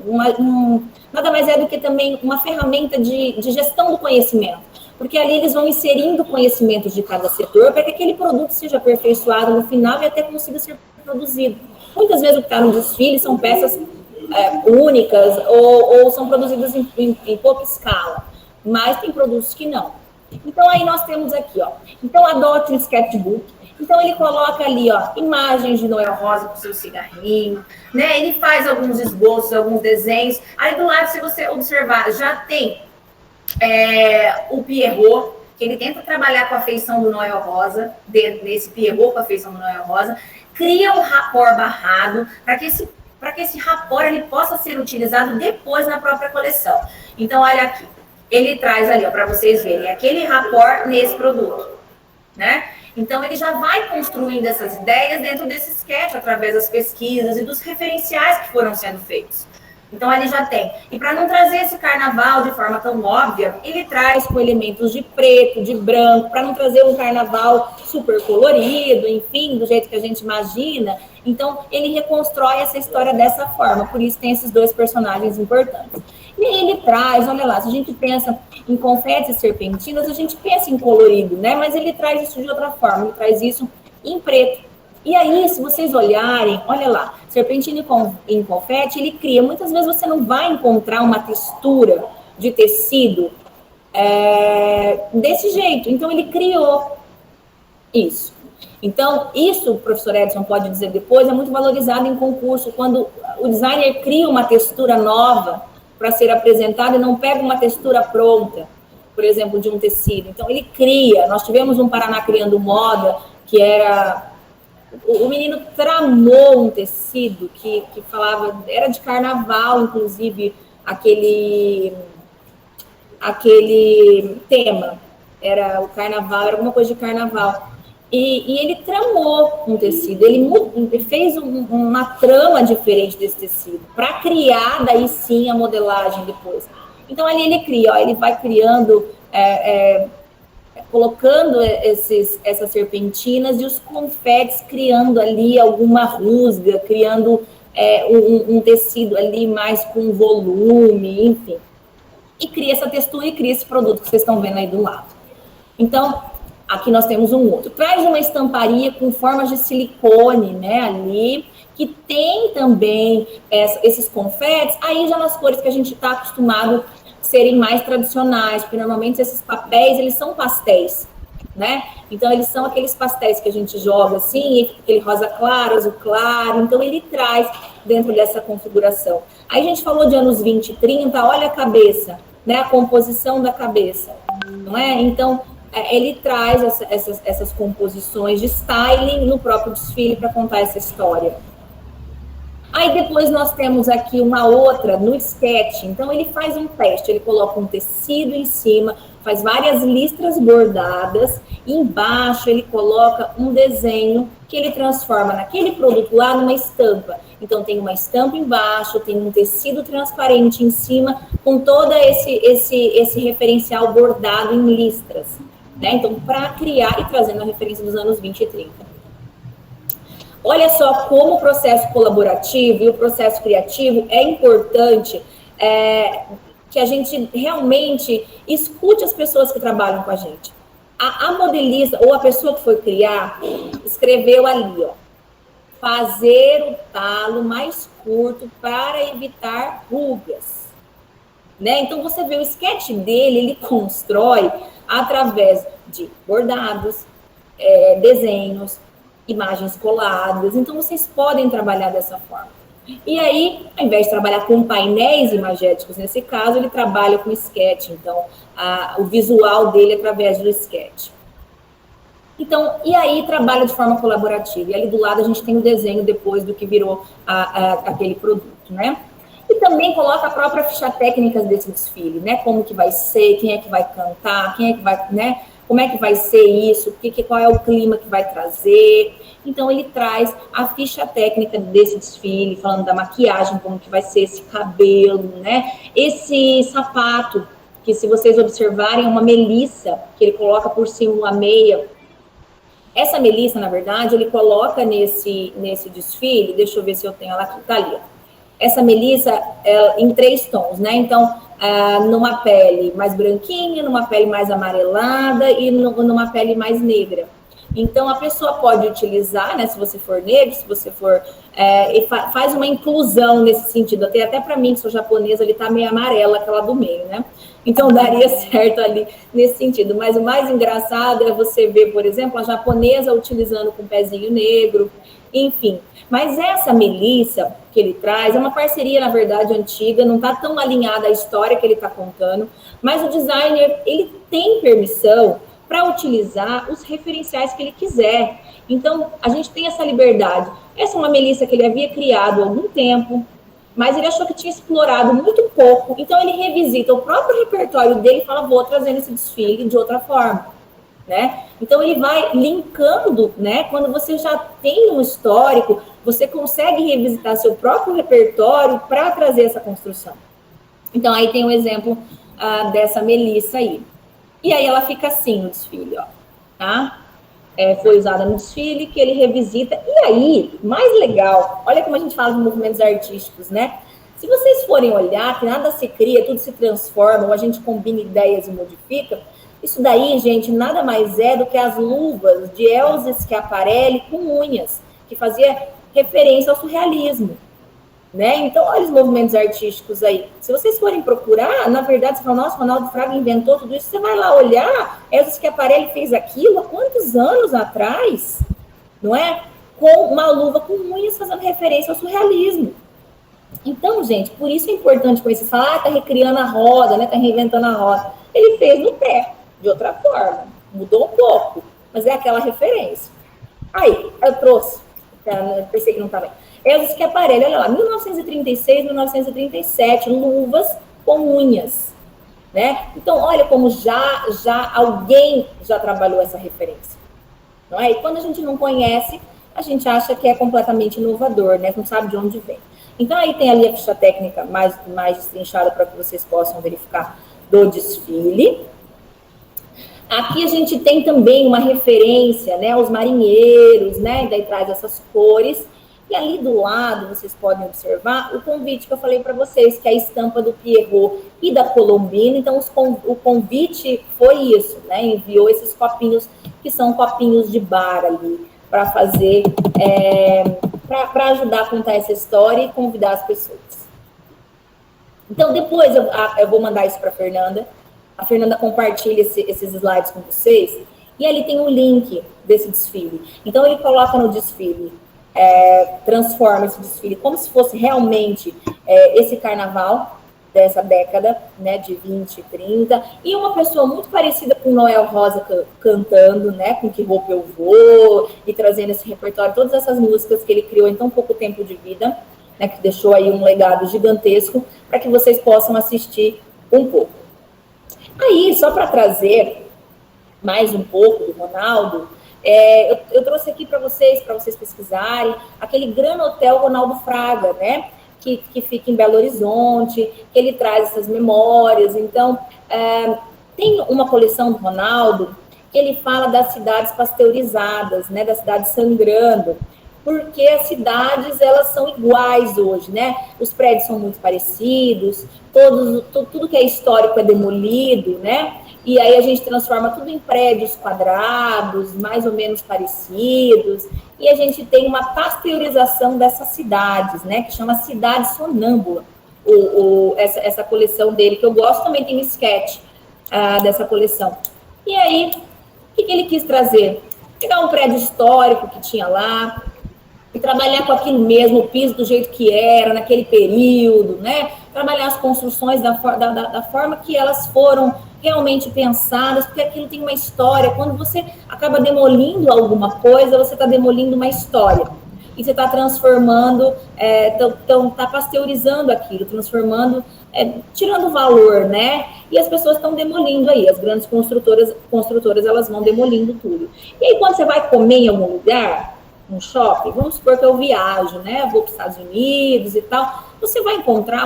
nada mais é do que também uma ferramenta de gestão do conhecimento, porque ali eles vão inserindo conhecimentos de cada setor para que aquele produto seja aperfeiçoado no final e até consiga ser produzido. Muitas vezes o que está no desfile são peças únicas ou são produzidas em pouca escala, mas tem produtos que não. Então, aí nós temos aqui, ó. Então, adote um sketchbook. Então, ele coloca ali, ó, imagens de Noel Rosa com seu cigarrinho, né? Ele faz alguns esboços, alguns desenhos. Aí, do lado, se você observar, já tem o Pierrot, que ele tenta trabalhar com a feição do Noel Rosa, desse Pierrot com a feição do Noel Rosa, cria um rapport barrado para que esse rapport ele possa ser utilizado depois na própria coleção. Então, olha aqui. Ele traz ali, ó, para vocês verem, aquele rapport nesse produto, né? Então, ele já vai construindo essas ideias dentro desse sketch, através das pesquisas e dos referenciais que foram sendo feitos. Então, ele já tem. E para não trazer esse carnaval de forma tão óbvia, ele traz com elementos de preto, de branco, para não trazer um carnaval super colorido, enfim, do jeito que a gente imagina. Então, ele reconstrói essa história dessa forma, por isso tem esses dois personagens importantes. E aí ele traz, olha lá, se a gente pensa em confetes e serpentinas, a gente pensa em colorido, né? Mas ele traz isso de outra forma, ele traz isso em preto. E aí, se vocês olharem, olha lá, serpentina em confete, ele cria, muitas vezes você não vai encontrar uma textura de tecido desse jeito. Então, ele criou isso. Então, isso, o professor Edson pode dizer depois, é muito valorizado em concurso, quando o designer cria uma textura nova para ser apresentada e não pega uma textura pronta, por exemplo, de um tecido. Então, ele cria. Nós tivemos um Paraná Criando Moda, que era... O menino tramou um tecido que falava... Era de carnaval, inclusive, aquele tema. Era o carnaval, era alguma coisa de carnaval. E ele tramou um tecido, ele fez uma trama diferente desse tecido, para criar, daí sim, a modelagem depois. Então, ali ele cria, ó, ele vai criando, colocando essas serpentinas e os confetes, criando ali alguma rusga, criando um tecido ali mais com volume, enfim. E cria essa textura e cria esse produto que vocês estão vendo aí do lado. Então, aqui nós temos um outro. Traz uma estamparia com formas de silicone, né, ali, que tem também esses confetes, aí já nas cores que a gente está acostumado a serem mais tradicionais, porque normalmente esses papéis, eles são pastéis, né? Então, eles são aqueles pastéis que a gente joga assim, aquele rosa claro, azul claro, então ele traz dentro dessa configuração. Aí a gente falou de anos 20 e 30, olha a cabeça, né, a composição da cabeça, não é? Então, ele traz essas composições de styling no próprio desfile para contar essa história. Aí depois nós temos aqui uma outra no sketch. Então ele faz um teste, ele coloca um tecido em cima, faz várias listras bordadas, e embaixo ele coloca um desenho que ele transforma naquele produto lá numa estampa. Então tem uma estampa embaixo, tem um tecido transparente em cima, com todo esse referencial bordado em listras. Né? Então, para criar e trazendo a referência dos anos 20 e 30. Olha só como o processo colaborativo e o processo criativo é importante que a gente realmente escute as pessoas que trabalham com a gente. A modelista ou a pessoa que foi criar escreveu ali, ó, fazer o talo mais curto para evitar rugas. Né? Então, você vê o sketch dele, ele constrói através de bordados, desenhos, imagens coladas. Então, vocês podem trabalhar dessa forma. E aí, ao invés de trabalhar com painéis imagéticos, nesse caso, ele trabalha com sketch. Então, o visual dele é através do sketch. Então, e aí trabalha de forma colaborativa. E ali do lado a gente tem o desenho depois do que virou aquele produto, né? E também coloca a própria ficha técnica desse desfile, né? Como que vai ser, quem é que vai cantar, quem é que vai, né? Como é que vai ser isso, qual é o clima que vai trazer. Então, ele traz a ficha técnica desse desfile, falando da maquiagem, como que vai ser esse cabelo, né? Esse sapato, que se vocês observarem, é uma melissa, que ele coloca por cima uma meia. Essa melissa, na verdade, ele coloca nesse desfile, deixa eu ver se eu tenho ela aqui, tá ali, ó. Essa melissa em 3 tons, né? Então, numa pele mais branquinha, numa pele mais amarelada e numa pele mais negra. Então, a pessoa pode utilizar, né? Se você for negro, se você for... faz uma inclusão nesse sentido. Até para mim, que sou japonesa, ele tá meio amarela, aquela do meio, né? Então, daria certo ali nesse sentido. Mas o mais engraçado é você ver, por exemplo, a japonesa utilizando com pezinho negro, enfim. Mas essa melissa que ele traz é uma parceria, na verdade, antiga, não está tão alinhada à história que ele está contando, mas o designer, ele tem permissão para utilizar os referenciais que ele quiser. Então, a gente tem essa liberdade. Essa é uma melissa que ele havia criado há algum tempo, mas ele achou que tinha explorado muito pouco, então ele revisita o próprio repertório dele e fala, vou trazendo esse desfile de outra forma. Né? Então, ele vai linkando, né? Quando você já tem um histórico, você consegue revisitar seu próprio repertório para trazer essa construção. Então, aí tem um exemplo dessa melissa aí. E aí ela fica assim no desfile, ó, tá? Foi usada no desfile, que ele revisita. E aí, mais legal, olha como a gente fala de movimentos artísticos, né? Se vocês forem olhar, que nada se cria, tudo se transforma, ou a gente combina ideias e modifica, isso daí, gente, nada mais é do que as luvas de Elza Schiaparelli com unhas, que fazia referência ao surrealismo, né? Então, olha os movimentos artísticos aí. Se vocês forem procurar, na verdade, você fala, nossa, Ronaldo Fraga inventou tudo isso, você vai lá olhar, Elza Schiaparelli fez aquilo há quantos anos atrás, não é? Com uma luva com unhas fazendo referência ao surrealismo. Então, gente, por isso é importante conhecer, falar, tá recriando a roda, né? Tá reinventando a roda. Ele fez no pé, de outra forma, mudou um pouco, mas é aquela referência. Aí, eu trouxe, pensei que não estava aí. Elza Schiaparelli, olha lá, 1936, 1937, luvas com unhas, né? Então, olha como alguém já trabalhou essa referência, não é? E quando a gente não conhece, a gente acha que é completamente inovador, né? Não sabe de onde vem. Então, aí tem ali a ficha técnica mais destrinchada para que vocês possam verificar do desfile. Aqui a gente tem também uma referência, né, aos marinheiros, né, e daí traz essas cores. E ali do lado, vocês podem observar o convite que eu falei para vocês, que é a estampa do Pierrot e da Colombina. Então, o convite foi isso, né, enviou esses copinhos, que são copinhos de bar ali, para fazer, para ajudar a contar essa história e convidar as pessoas. Então, depois eu vou mandar isso para a Fernanda. A Fernanda compartilha esses slides com vocês, e ali tem um link desse desfile. Então, ele coloca no desfile, transforma esse desfile como se fosse realmente esse carnaval dessa década, né, de 20, 30, e uma pessoa muito parecida com Noel Rosa cantando, né, com Que Roupa Eu Vou, e trazendo esse repertório, todas essas músicas que ele criou em tão pouco tempo de vida, né, que deixou aí um legado gigantesco, para que vocês possam assistir um pouco. Aí, só para trazer mais um pouco do Ronaldo, eu trouxe aqui para vocês pesquisarem, aquele Gran Hotel Ronaldo Fraga, né? Que fica em Belo Horizonte, que ele traz essas memórias. Então, tem uma coleção do Ronaldo que ele fala das cidades pasteurizadas, né? Da cidade sangrando, porque as cidades, elas são iguais hoje, né? Os prédios são muito parecidos, tudo que é histórico é demolido, né? E aí a gente transforma tudo em prédios quadrados, mais ou menos parecidos, e a gente tem uma pasteurização dessas cidades, né? Que chama Cidade Sonâmbula, essa coleção dele, que eu gosto, também tem um sketch dessa coleção. E aí, o que ele quis trazer? Pegar um prédio histórico que tinha lá, e trabalhar com aquilo mesmo, o piso do jeito que era, naquele período, né? Trabalhar as construções da forma que elas foram realmente pensadas, porque aquilo tem uma história. Quando você acaba demolindo alguma coisa, você está demolindo uma história. E você está transformando, está pasteurizando aquilo, transformando, tirando valor, né? E as pessoas estão demolindo aí, as grandes construtoras, elas vão demolindo tudo. E aí, quando você vai comer em algum lugar, um shopping, vamos supor que eu viajo, né? Vou para os Estados Unidos e tal, você vai encontrar,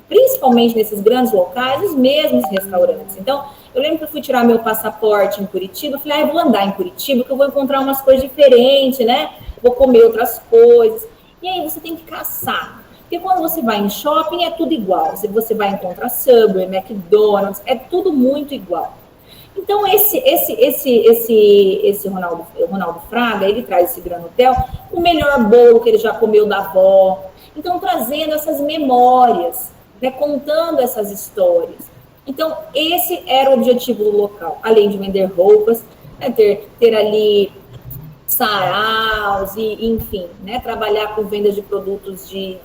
principalmente nesses grandes locais, os mesmos restaurantes. Então, eu lembro que eu fui tirar meu passaporte em Curitiba, eu falei, eu vou andar em Curitiba, que eu vou encontrar umas coisas diferentes, né? Vou comer outras coisas. E aí você tem que caçar. Porque quando você vai em shopping, é tudo igual. Você vai encontrar Subway, McDonald's, é tudo muito igual. Então, esse Ronaldo Fraga, ele traz esse Gran Hotel, o melhor bolo que ele já comeu da avó. Então, trazendo essas memórias, né, contando essas histórias. Então, esse era o objetivo do local. Além de vender roupas, né, ter ali saraus, e, enfim, né, trabalhar com vendas de produtos de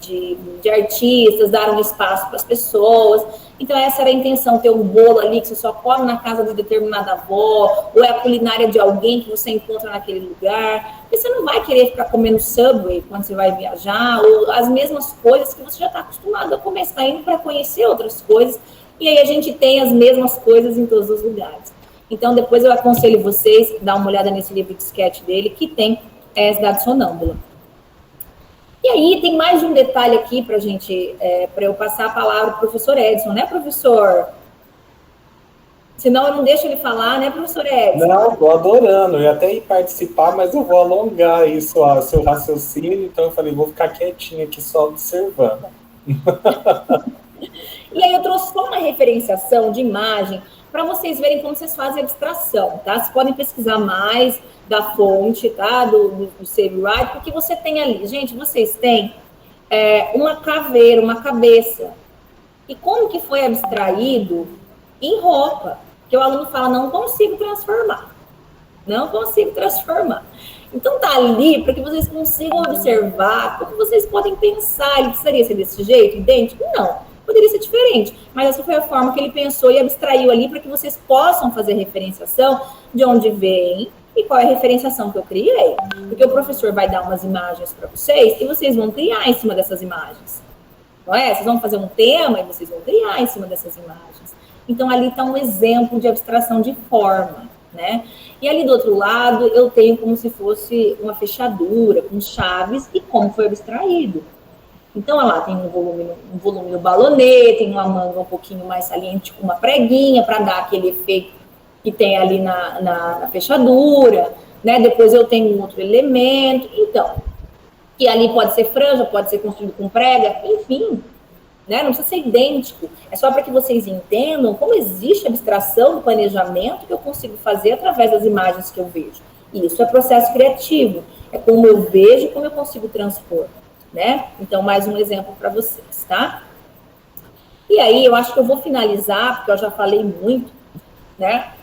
artistas, dar um espaço para as pessoas. Então, essa era a intenção, ter um bolo ali que você só come na casa de determinada avó, ou é a culinária de alguém que você encontra naquele lugar. E você não vai querer ficar comendo Subway quando você vai viajar, ou as mesmas coisas que você já está acostumado a comer, você está indo para conhecer outras coisas, e aí a gente tem as mesmas coisas em todos os lugares. Então, depois eu aconselho vocês a dar uma olhada nesse livro de sketch dele, que tem Cidade Sonâmbula. E aí, tem mais um detalhe aqui para para eu passar a palavra para o professor Edson, né, professor? Senão eu não deixo ele falar, né, professor Edson? Não, estou adorando. Eu ia até ir participar, mas eu vou alongar isso, seu raciocínio. Então, eu falei, vou ficar quietinho aqui só observando. E aí, eu trouxe só uma referenciação de imagem para vocês verem como vocês fazem a abstração, tá? Vocês podem pesquisar mais da fonte, tá? Do Save Right, porque você tem ali, gente, vocês têm uma caveira, uma cabeça. E como que foi abstraído em roupa? Que o aluno fala, não consigo transformar. Não consigo transformar. Então, tá ali para que vocês consigam observar como vocês podem pensar. Ele precisaria ser desse jeito, idêntico? Não. Poderia ser diferente, mas essa foi a forma que ele pensou e abstraiu ali para que vocês possam fazer referenciação de onde vem e qual é a referenciação que eu criei. Porque o professor vai dar umas imagens para vocês e vocês vão criar em cima dessas imagens. Não é? Vocês vão fazer um tema e vocês vão criar em cima dessas imagens. Então, ali está um exemplo de abstração de forma, né? E ali do outro lado, eu tenho como se fosse uma fechadura com chaves e como foi abstraído. Então, olha lá, tem um volume no balonê, tem uma manga um pouquinho mais saliente com uma preguinha para dar aquele efeito que tem ali na fechadura, né? Depois eu tenho um outro elemento, então, que ali pode ser franja, pode ser construído com prega, enfim, né? Não precisa ser idêntico, é só para que vocês entendam como existe abstração do planejamento que eu consigo fazer através das imagens que eu vejo. E isso é processo criativo, é como eu vejo e como eu consigo transpor. Né? Então, mais um exemplo para vocês, tá? E aí, eu acho que eu vou finalizar, porque eu já falei muito, né?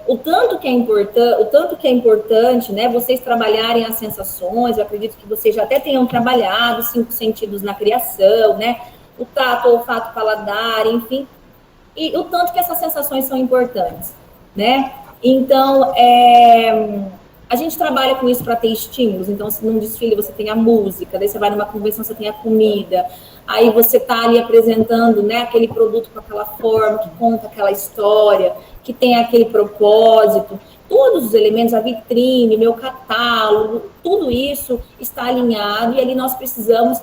O tanto que é importante, né? Vocês trabalharem as sensações, eu acredito que vocês já até tenham trabalhado os 5 sentidos na criação, né? O tato, o olfato, o paladar, enfim. E o tanto que essas sensações são importantes, né? Então, a gente trabalha com isso para ter estímulos. Então, se num desfile você tem a música, daí você vai numa convenção, você tem a comida, aí você está ali apresentando, né, aquele produto com aquela forma, que conta aquela história, que tem aquele propósito. Todos os elementos, a vitrine, meu catálogo, tudo isso está alinhado e ali nós precisamos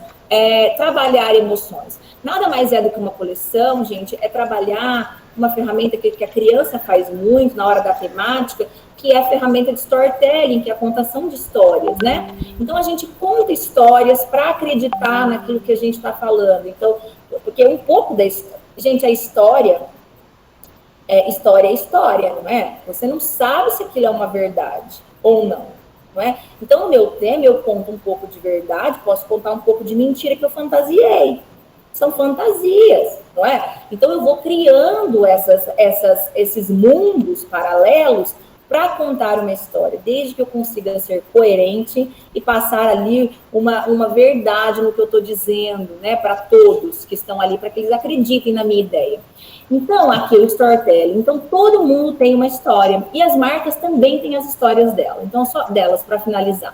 trabalhar emoções. Nada mais é do que uma coleção, gente, é trabalhar uma ferramenta que a criança faz muito na hora da temática, que é a ferramenta de storytelling, que é a contação de histórias, né? Então, a gente conta histórias para acreditar naquilo que a gente está falando. Então, porque um pouco da história... Gente, a história é história, não é? Você não sabe se aquilo é uma verdade ou não, não é? Então, o meu tema, eu conto um pouco de verdade, posso contar um pouco de mentira que eu fantasiei. São fantasias, não é? Então, eu vou criando esses mundos paralelos para contar uma história, desde que eu consiga ser coerente e passar ali uma verdade no que eu estou dizendo, né, para todos que estão ali, para que eles acreditem na minha ideia. Então, aqui o storytelling. Então, todo mundo tem uma história, e as marcas também têm as histórias delas. Então, só delas, para finalizar.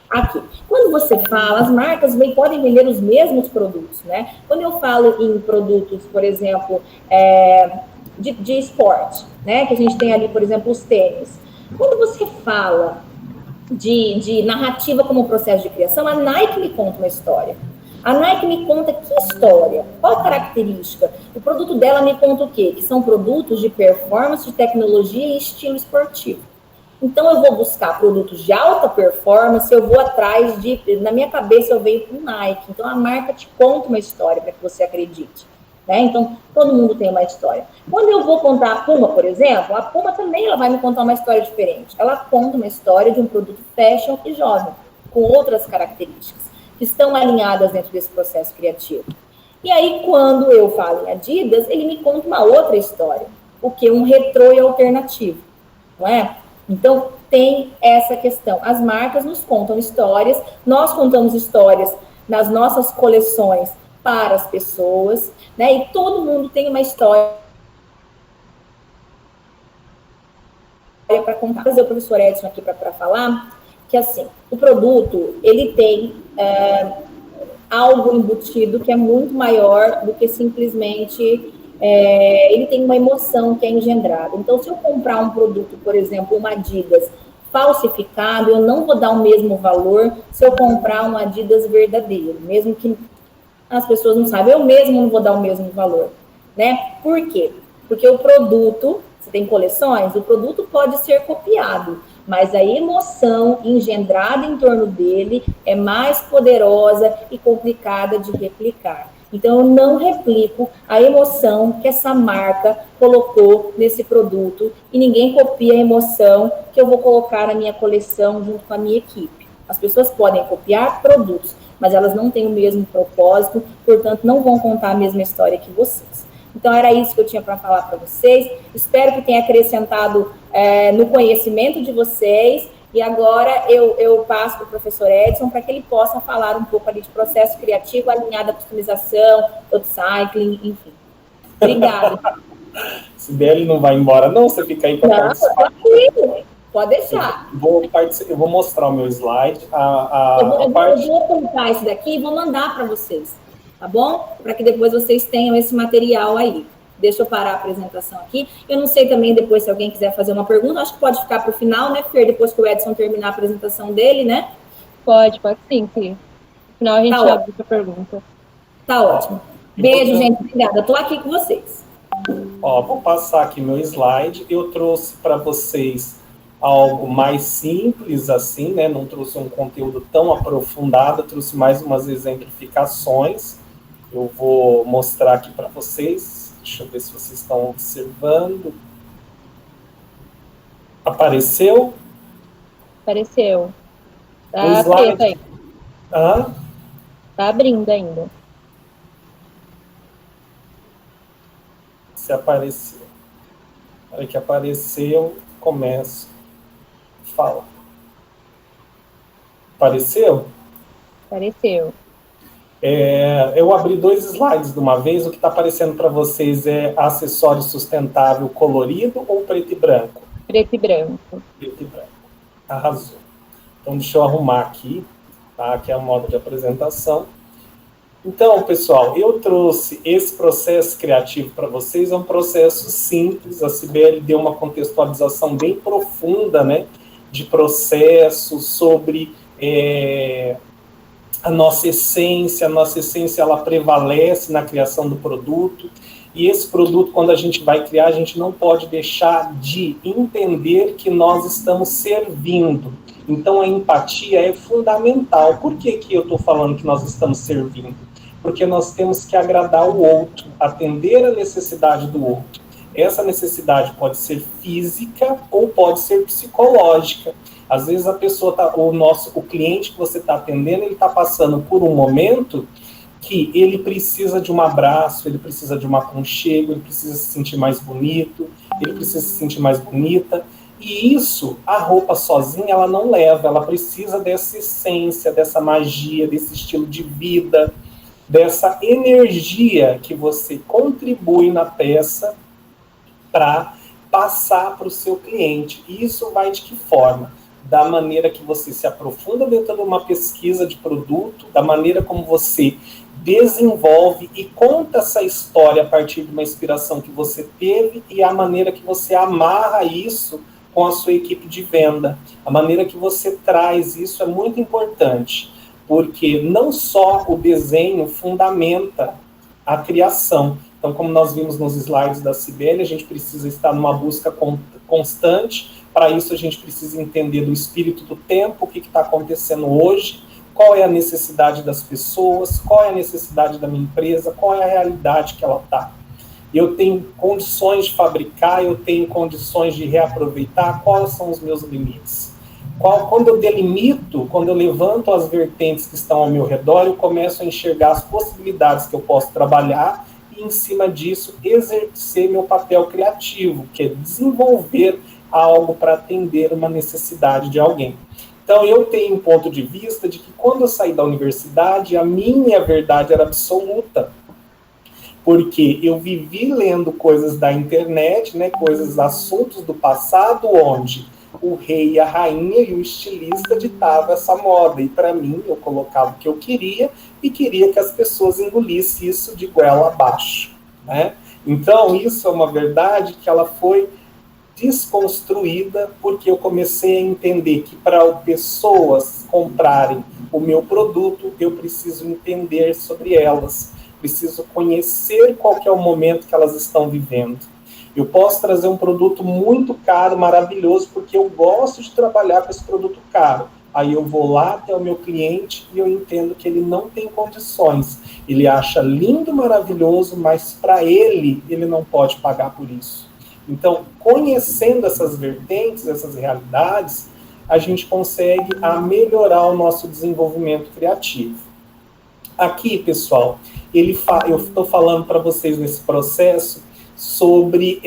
Aqui, quando você fala, as marcas podem vender os mesmos produtos, né? Quando eu falo em produtos, por exemplo, de esporte, né? Que a gente tem ali, por exemplo, os tênis. Quando você fala de narrativa como processo de criação, a Nike me conta uma história. A Nike me conta que história? Qual característica? O produto dela me conta o quê? Que são produtos de performance, de tecnologia e estilo esportivo. Então, eu vou buscar produtos de alta performance, eu vou atrás na minha cabeça eu venho com Nike. Então, a marca te conta uma história para que você acredite. Né? Então, todo mundo tem uma história. Quando eu vou contar a Puma, por exemplo, a Puma também ela vai me contar uma história diferente. Ela conta uma história de um produto fashion e jovem, com outras características, que estão alinhadas dentro desse processo criativo. E aí, quando eu falo em Adidas, ele me conta uma outra história, o que? Um retrô e alternativo, não é? Então, tem essa questão. As marcas nos contam histórias, nós contamos histórias nas nossas coleções para as pessoas, né? E todo mundo tem uma história para contar. Vou trazer o professor Edson aqui para falar que, assim, o produto, ele tem algo embutido que é muito maior do que simplesmente... ele tem uma emoção que é engendrada. Então, se eu comprar um produto, por exemplo, uma Adidas falsificado, eu não vou dar o mesmo valor se eu comprar um Adidas verdadeiro, mesmo que as pessoas não saibam, eu mesmo não vou dar o mesmo valor, né? Por quê? Porque o produto, você tem coleções, o produto pode ser copiado, mas a emoção engendrada em torno dele é mais poderosa e complicada de replicar. Então, eu não replico a emoção que essa marca colocou nesse produto e ninguém copia a emoção que eu vou colocar na minha coleção junto com a minha equipe. As pessoas podem copiar produtos, mas elas não têm o mesmo propósito, portanto, não vão contar a mesma história que vocês. Então, era isso que eu tinha para falar para vocês. Espero que tenha acrescentado no conhecimento de vocês. E agora eu passo para o professor Edson para que ele possa falar um pouco ali de processo criativo, alinhado à customização, upcycling, enfim. Obrigada. Sibeli não vai embora, não? Você fica aí para participar. Pode deixar. Eu vou mostrar o meu slide. Eu vou apontar isso daqui e vou mandar para vocês, tá bom? Para que depois vocês tenham esse material aí. Deixa eu parar a apresentação aqui. Eu não sei também depois se alguém quiser fazer uma pergunta. Acho que pode ficar para o final, né, Fer? Depois que o Edson terminar a apresentação dele, né? Pode sim, sim. No final a gente abre para pergunta. Tá ótimo. Beijo, gente. Obrigada. Estou aqui com vocês. Vou passar aqui meu slide. Eu trouxe para vocês algo mais simples assim, né? Não trouxe um conteúdo tão aprofundado. Trouxe mais umas exemplificações. Eu vou mostrar aqui para vocês. Deixa eu ver se vocês estão observando. Apareceu? Apareceu. Tá preto aí. Tá abrindo ainda. Se apareceu. Na hora que apareceu, começo a falar. Apareceu? Apareceu. Eu abri 2 slides de uma vez. O que está aparecendo para vocês é acessório sustentável colorido ou preto e branco? Preto e branco. Preto e branco. Arrasou. Então, deixa eu arrumar aqui, tá? Aqui é a moda de apresentação. Então, pessoal, eu trouxe esse processo criativo para vocês. É um processo simples. A Sibeli deu uma contextualização bem profunda, né? De processo sobre... a nossa essência ela prevalece na criação do produto, e esse produto, quando a gente vai criar, a gente não pode deixar de entender que nós estamos servindo. Então, a empatia é fundamental. Por que eu estou falando que nós estamos servindo? Porque nós temos que agradar o outro, atender a necessidade do outro. Essa necessidade pode ser física ou pode ser psicológica. Às vezes a pessoa o cliente que você está atendendo, ele está passando por um momento que ele precisa de um abraço, ele precisa de um aconchego, ele precisa se sentir mais bonito, ele precisa se sentir mais bonita. E isso, a roupa sozinha, ela não leva, ela precisa dessa essência, dessa magia, desse estilo de vida, dessa energia que você contribui na peça para passar para o seu cliente. E isso vai de que forma? Da maneira que você se aprofunda dentro de uma pesquisa de produto, da maneira como você desenvolve e conta essa história a partir de uma inspiração que você teve e a maneira que você amarra isso com a sua equipe de venda. A maneira que você traz isso é muito importante, porque não só o desenho fundamenta a criação. Então, como nós vimos nos slides da Cibele, a gente precisa estar numa busca constante. Para isso, a gente precisa entender do espírito do tempo, o que está acontecendo hoje, qual é a necessidade das pessoas, qual é a necessidade da minha empresa, qual é a realidade que ela está. Eu tenho condições de fabricar, eu tenho condições de reaproveitar, quais são os meus limites. Quando eu delimito, quando eu levanto as vertentes que estão ao meu redor, eu começo a enxergar as possibilidades que eu posso trabalhar e, em cima disso, exercer meu papel criativo, que é desenvolver algo para atender uma necessidade de alguém. Então, eu tenho um ponto de vista de que, quando eu saí da universidade, a minha verdade era absoluta, porque eu vivi lendo coisas da internet, né, coisas, assuntos do passado, onde o rei e a rainha e o estilista ditavam essa moda. E, para mim, eu colocava o que eu queria e queria que as pessoas engolissem isso de goela abaixo, né? Então, isso é uma verdade que ela foi desconstruída, porque eu comecei a entender que, para pessoas comprarem o meu produto, eu preciso entender sobre elas, preciso conhecer qual que é o momento que elas estão vivendo. Eu posso trazer um produto muito caro, maravilhoso, porque eu gosto de trabalhar com esse produto caro. Aí eu vou lá até o meu cliente e eu entendo que ele não tem condições. Ele acha lindo, maravilhoso, mas para ele não pode pagar por isso. Então, conhecendo essas vertentes, essas realidades, a gente consegue melhorar o nosso desenvolvimento criativo. Aqui, pessoal, eu estou falando para vocês nesse processo sobre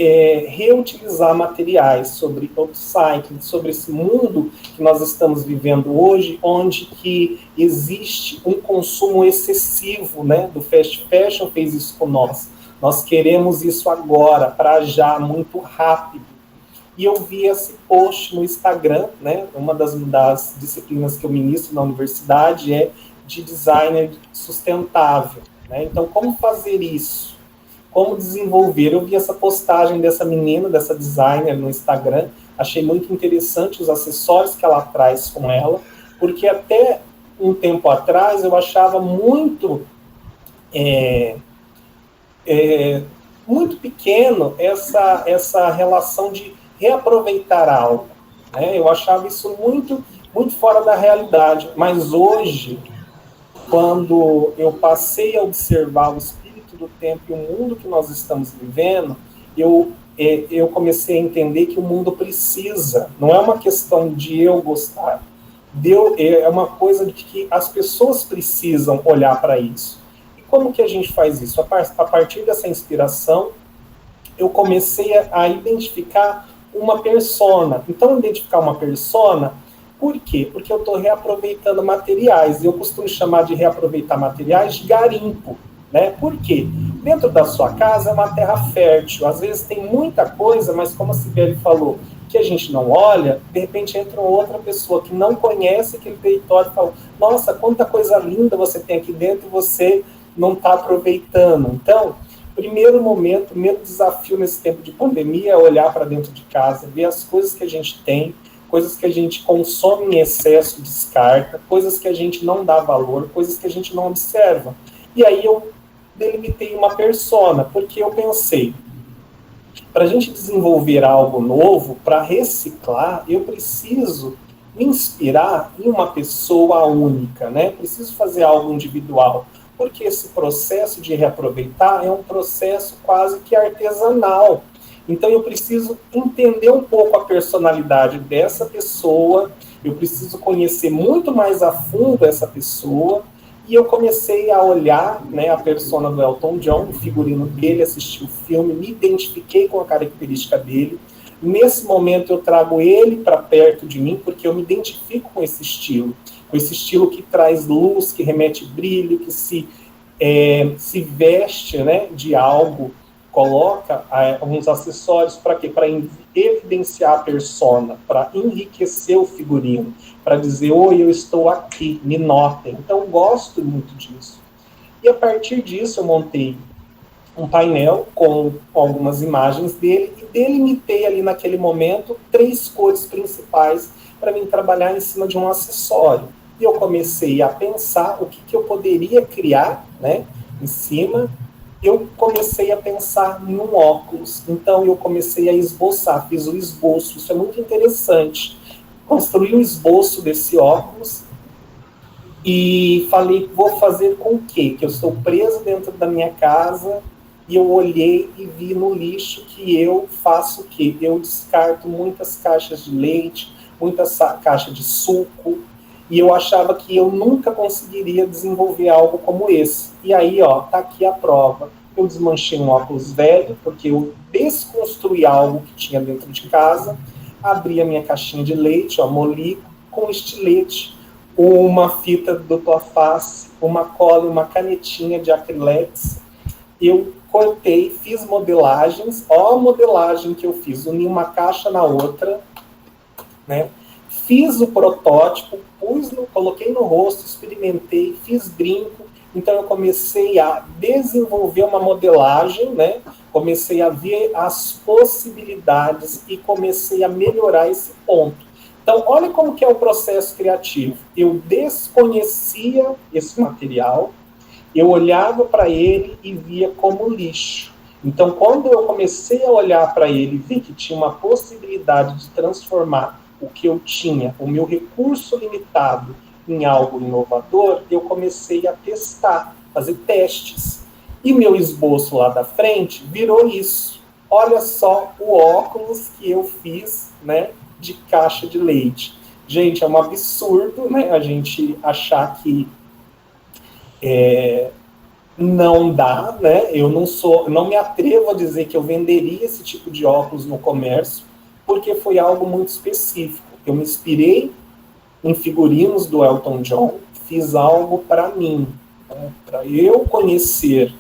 reutilizar materiais, sobre upcycling, sobre esse mundo que nós estamos vivendo hoje, onde que existe um consumo excessivo, né? Do fast fashion fez isso com nós. Nós queremos isso agora, para já, muito rápido. E eu vi esse post no Instagram, né? Uma das disciplinas que eu ministro na universidade é de designer sustentável, né? Então, como fazer isso? Como desenvolver? Eu vi essa postagem dessa menina, dessa designer no Instagram, achei muito interessante os acessórios que ela traz com ela, porque até um tempo atrás eu achava muito muito pequeno essa relação de reaproveitar algo, né? Eu achava isso muito, muito fora da realidade, mas hoje, quando eu passei a observar o espírito do tempo e o mundo que nós estamos vivendo, eu comecei a entender que o mundo precisa, não é uma questão de eu gostar, é uma coisa de que as pessoas precisam olhar para isso. Como que a gente faz isso? A partir dessa inspiração, eu comecei a identificar uma persona. Então, identificar uma persona, por quê? Porque eu estou reaproveitando materiais. Eu costumo chamar de reaproveitar materiais de garimpo, né? Por quê? Dentro da sua casa é uma terra fértil. Às vezes tem muita coisa, mas como a Cibele falou, que a gente não olha, de repente entra outra pessoa que não conhece aquele território e fala, nossa, quanta coisa linda você tem aqui dentro e você não está aproveitando. Então, primeiro desafio nesse tempo de pandemia é olhar para dentro de casa, ver as coisas que a gente tem, coisas que a gente consome em excesso, descarta, coisas que a gente não dá valor, coisas que a gente não observa. E aí eu delimitei uma persona, porque eu pensei, para a gente desenvolver algo novo, para reciclar, eu preciso me inspirar em uma pessoa única, né? Preciso fazer algo individual. Porque esse processo de reaproveitar é um processo quase que artesanal. Então, eu preciso entender um pouco a personalidade dessa pessoa, eu preciso conhecer muito mais a fundo essa pessoa, e eu comecei a olhar, né, a persona do Elton John, o figurino dele, assisti o filme, me identifiquei com a característica dele, Nesse momento eu trago ele para perto de mim, porque eu me identifico com esse estilo que traz luz, que remete brilho, que se veste, né, de algo, coloca alguns acessórios para quê? Para evidenciar a persona, para enriquecer o figurino, para dizer, oi, eu estou aqui, me notem. Então, eu gosto muito disso. E a partir disso, eu montei um painel com algumas imagens dele e delimitei ali naquele momento 3 cores principais para mim trabalhar em cima de um acessório. E eu comecei a pensar o que eu poderia criar, né, em cima. Eu comecei a pensar num óculos. Então, eu comecei a esboçar, fiz o esboço. Isso é muito interessante. Construí um esboço desse óculos e falei, vou fazer com o quê? Que eu estou preso dentro da minha casa e eu olhei e vi no lixo que eu faço o quê? Eu descarto muitas caixas de leite, muitas caixas de suco, e eu achava que eu nunca conseguiria desenvolver algo como esse. E aí, ó, tá aqui a prova. Eu desmanchei um óculos velho, porque eu desconstruí algo que tinha dentro de casa, abri a minha caixinha de leite, ó, molico, com estilete, uma fita dupla face, uma cola e uma canetinha de acrylex. Eu cortei, fiz modelagens, ó a modelagem que eu fiz, uni uma caixa na outra, né? Fiz o protótipo, coloquei no rosto, experimentei, fiz brinco. Então eu comecei a desenvolver uma modelagem, né? Comecei a ver as possibilidades e comecei a melhorar esse ponto. Então, olha como que é o processo criativo. Eu desconhecia esse material, eu olhava para ele e via como lixo. Então, quando eu comecei a olhar para ele e vi que tinha uma possibilidade de transformar o que eu tinha, o meu recurso limitado, em algo inovador, eu comecei a testar, fazer testes. E meu esboço lá da frente virou isso. Olha só o óculos que eu fiz, né, de caixa de leite. Gente, é um absurdo, né, a gente achar que não dá, né? Eu não me atrevo a dizer que eu venderia esse tipo de óculos no comércio, porque foi algo muito específico. Eu me inspirei em figurinos do Elton John, fiz algo para mim, né? Para eu conhecer,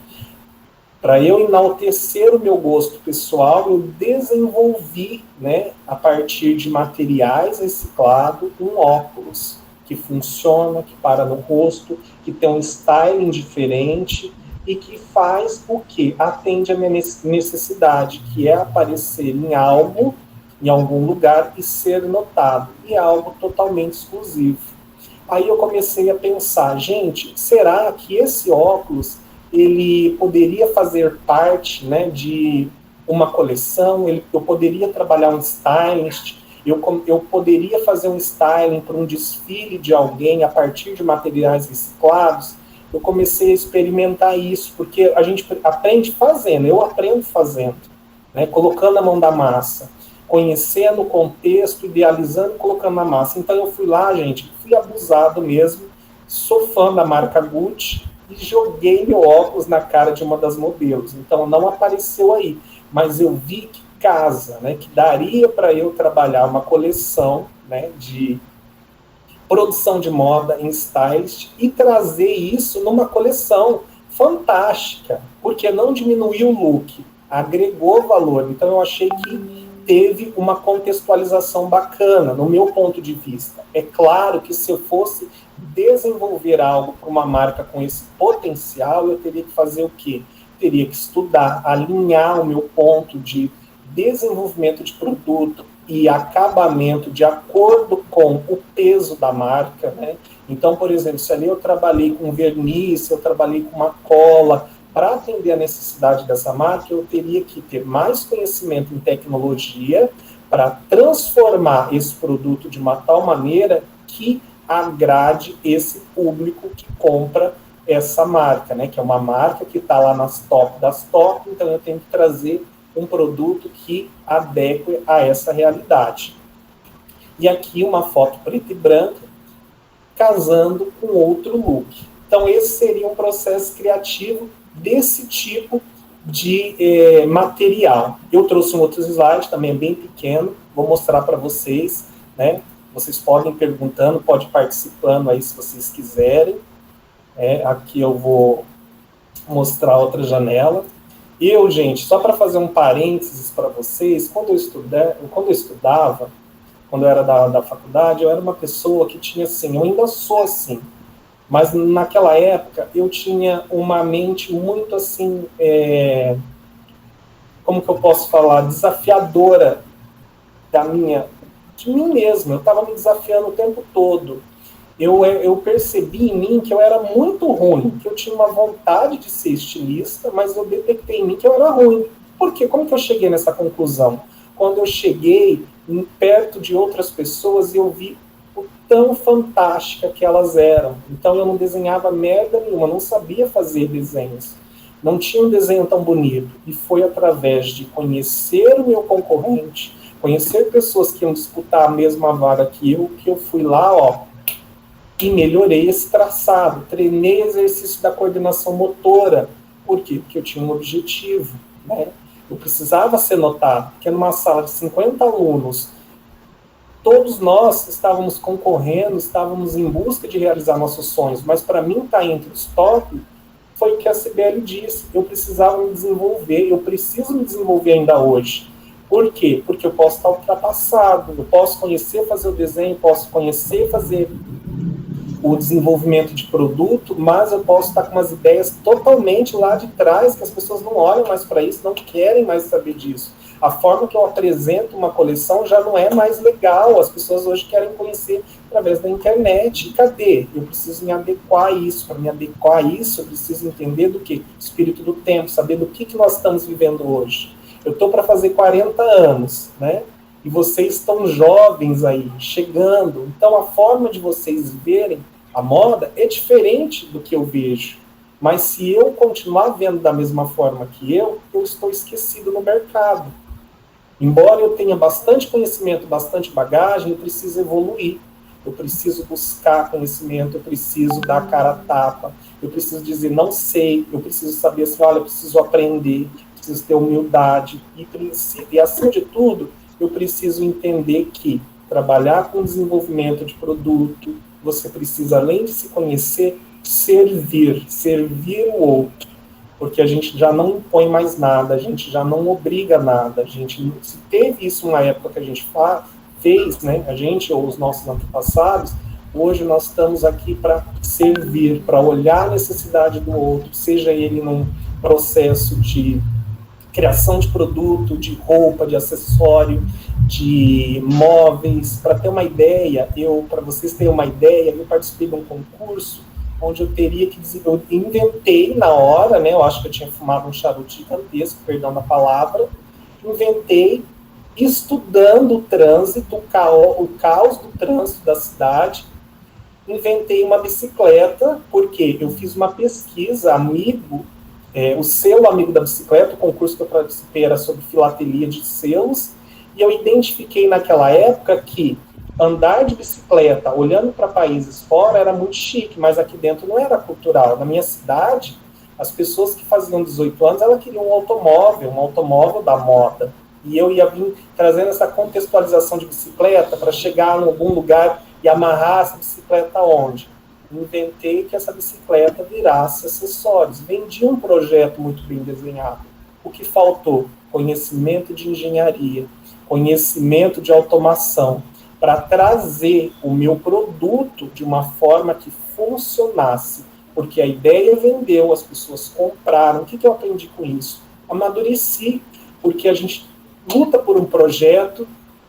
para eu enaltecer o meu gosto pessoal, eu desenvolvi, né, a partir de materiais reciclados, um óculos que funciona, que para no rosto, que tem um styling diferente e que faz o que? Atende a minha necessidade, que é aparecer em algo, em algum lugar e ser notado. E é algo totalmente exclusivo. Aí eu comecei a pensar, gente, será que esse óculos ele poderia fazer parte, né, de uma coleção? Eu poderia trabalhar um stylist? Eu poderia fazer um styling para um desfile de alguém a partir de materiais reciclados? Eu comecei a experimentar isso, porque a gente aprende fazendo, eu aprendo fazendo, né, colocando a mão da massa, conhecendo o contexto, idealizando, colocando na massa. Então eu fui lá, gente, fui abusado mesmo, sou fã da marca Gucci, e joguei meu óculos na cara de uma das modelos. Então não apareceu aí, mas eu vi que casa, né, que daria para eu trabalhar uma coleção, né, de produção de moda em stylist e trazer isso numa coleção fantástica, porque não diminuiu o look, agregou valor. Então eu achei que teve uma contextualização bacana, no meu ponto de vista. É claro que se eu fosse desenvolver algo para uma marca com esse potencial, eu teria que fazer o quê? Teria que estudar, alinhar o meu ponto de desenvolvimento de produto e acabamento de acordo com o peso da marca, né? Então, por exemplo, se ali eu trabalhei com verniz, se eu trabalhei com uma cola, para atender a necessidade dessa marca, eu teria que ter mais conhecimento em tecnologia para transformar esse produto de uma tal maneira que agrade esse público que compra essa marca, né? Que é uma marca que está lá nas top das top, então eu tenho que trazer um produto que adeque a essa realidade. E aqui uma foto preta e branca casando com outro look. Então esse seria um processo criativo desse tipo de material. Eu trouxe um outro slide, também bem pequeno, vou mostrar para vocês, né? Vocês podem ir perguntando, pode ir participando aí se vocês quiserem. Aqui eu vou mostrar outra janela. Eu, gente, só para fazer um parênteses para vocês, quando eu estudava, quando eu era da faculdade, eu era uma pessoa que tinha assim, eu ainda sou assim, mas naquela época eu tinha uma mente muito assim, como que eu posso falar, desafiadora de mim mesmo. Eu estava me desafiando o tempo todo. Eu percebi em mim que eu era muito ruim, que eu tinha uma vontade de ser estilista, mas eu detectei em mim que eu era ruim. Por quê? Como que eu cheguei nessa conclusão? Quando eu cheguei perto de outras pessoas e eu vi o tão fantástica que elas eram. Então eu não desenhava merda nenhuma, não sabia fazer desenhos. Não tinha um desenho tão bonito. E foi através de conhecer o meu concorrente, conhecer pessoas que iam disputar a mesma vaga que eu fui lá, e melhorei esse traçado, treinei exercício da coordenação motora. Por quê? Porque eu tinha um objetivo, né? Eu precisava ser notado, porque numa sala de 50 alunos, todos nós estávamos concorrendo, estávamos em busca de realizar nossos sonhos, mas para mim estar entre os top, foi o que a Sibeli disse, eu precisava me desenvolver, eu preciso me desenvolver ainda hoje. Por quê? Porque eu posso estar ultrapassado, eu posso conhecer fazer o desenho, posso conhecer fazer o desenvolvimento de produto, mas eu posso estar com umas ideias totalmente lá de trás, que as pessoas não olham mais para isso, não querem mais saber disso. A forma que eu apresento uma coleção já não é mais legal, as pessoas hoje querem conhecer através da internet. E cadê? Eu preciso me adequar a isso. Para me adequar a isso, eu preciso entender do que? Espírito do tempo, saber do que nós estamos vivendo hoje. Eu estou para fazer 40 anos, né? E vocês estão jovens aí, chegando. Então, a forma de vocês verem a moda é diferente do que eu vejo. Mas se eu continuar vendo da mesma forma que eu estou esquecido no mercado. Embora eu tenha bastante conhecimento, bastante bagagem, eu preciso evoluir. Eu preciso buscar conhecimento, eu preciso dar a cara a tapa, eu preciso dizer não sei, eu preciso saber assim, olha, eu preciso aprender, preciso ter humildade. E acima de tudo, eu preciso entender que trabalhar com desenvolvimento de produto, você precisa, além de se conhecer, servir o outro. Porque a gente já não impõe mais nada, a gente já não obriga nada. A gente, se teve isso uma época que a gente fez, né, a gente ou os nossos antepassados, hoje nós estamos aqui para servir, para olhar a necessidade do outro, seja ele num processo de criação de produto, de roupa, de acessório, de móveis. Para ter uma ideia, para vocês terem uma ideia, eu participei de um concurso onde eu inventei na hora, né, eu acho que eu tinha fumado um charuto gigantesco, perdão da palavra, inventei, estudando o trânsito, o caos do trânsito da cidade, inventei uma bicicleta, porque eu fiz uma pesquisa, o selo Amigo da Bicicleta, o concurso que eu participei era sobre filatelia de selos, e eu identifiquei naquela época que andar de bicicleta, olhando para países fora, era muito chique, mas aqui dentro não era cultural. Na minha cidade, as pessoas que faziam 18 anos, elas queriam um automóvel da moda. E eu ia vir trazendo essa contextualização de bicicleta para chegar em algum lugar e amarrar essa bicicleta onde? Inventei que essa bicicleta virasse acessórios. Vendi um projeto muito bem desenhado. O que faltou? Conhecimento de engenharia, conhecimento de automação, para trazer o meu produto de uma forma que funcionasse. Porque a ideia vendeu, as pessoas compraram. O que eu aprendi com isso? Amadureci, porque a gente luta por um projeto,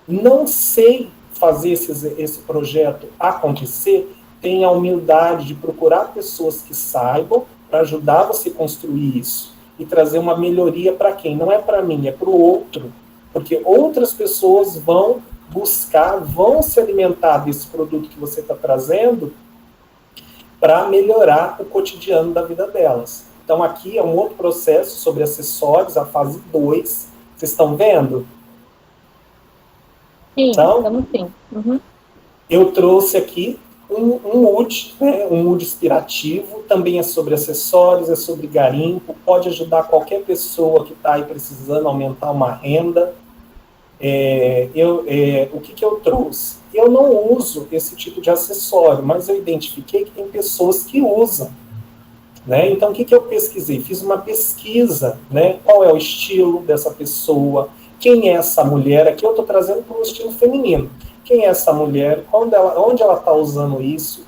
não sei fazer esse projeto acontecer, tenha a humildade de procurar pessoas que saibam para ajudar você a construir isso e trazer uma melhoria para quem? Não é para mim, é para o outro. Porque outras pessoas vão buscar, vão se alimentar desse produto que você está trazendo para melhorar o cotidiano da vida delas. Então, aqui é um outro processo sobre acessórios, a fase 2. Vocês estão vendo? Sim, então, estamos sim. Uhum. Eu trouxe aqui um mood, né, um mood inspirativo, também é sobre acessórios, é sobre garimpo, pode ajudar qualquer pessoa que está aí precisando aumentar uma renda. O que eu trouxe? Eu não uso esse tipo de acessório, mas eu identifiquei que tem pessoas que usam. Né? Então, o que eu pesquisei? Fiz uma pesquisa, né? Qual é o estilo dessa pessoa, quem é essa mulher, aqui eu estou trazendo para o estilo feminino. Quem é essa mulher, onde ela está usando isso.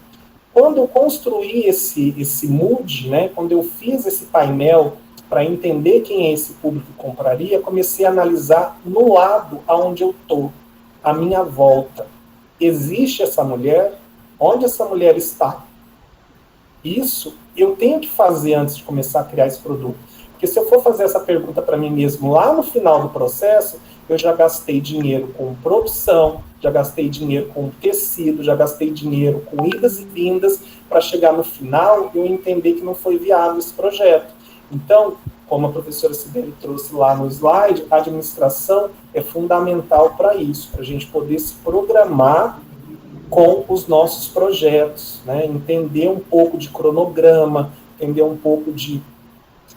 Quando eu construí esse mood, né? Quando eu fiz esse painel para entender quem é esse público que compraria, comecei a analisar no lado aonde eu estou, à minha volta. Existe essa mulher? Onde essa mulher está? Isso eu tenho que fazer antes de começar a criar esse produto. Porque se eu for fazer essa pergunta para mim mesmo lá no final do processo, eu já gastei dinheiro com produção, já gastei dinheiro com tecido, já gastei dinheiro com idas e vindas, para chegar no final e eu entender que não foi viável esse projeto. Então, como a professora Sibeli trouxe lá no slide, a administração é fundamental para isso, para a gente poder se programar com os nossos projetos, né? Entender um pouco de cronograma, entender um pouco de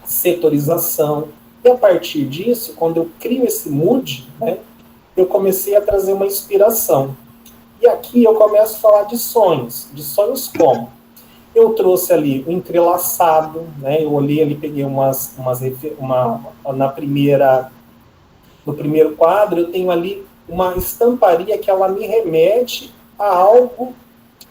setorização. E a partir disso, quando eu crio esse mood, né, eu comecei a trazer uma inspiração. E aqui eu começo a falar de sonhos como? Eu trouxe ali o entrelaçado, né? Eu olhei ali, peguei no primeiro quadro, eu tenho ali uma estamparia que ela me remete a algo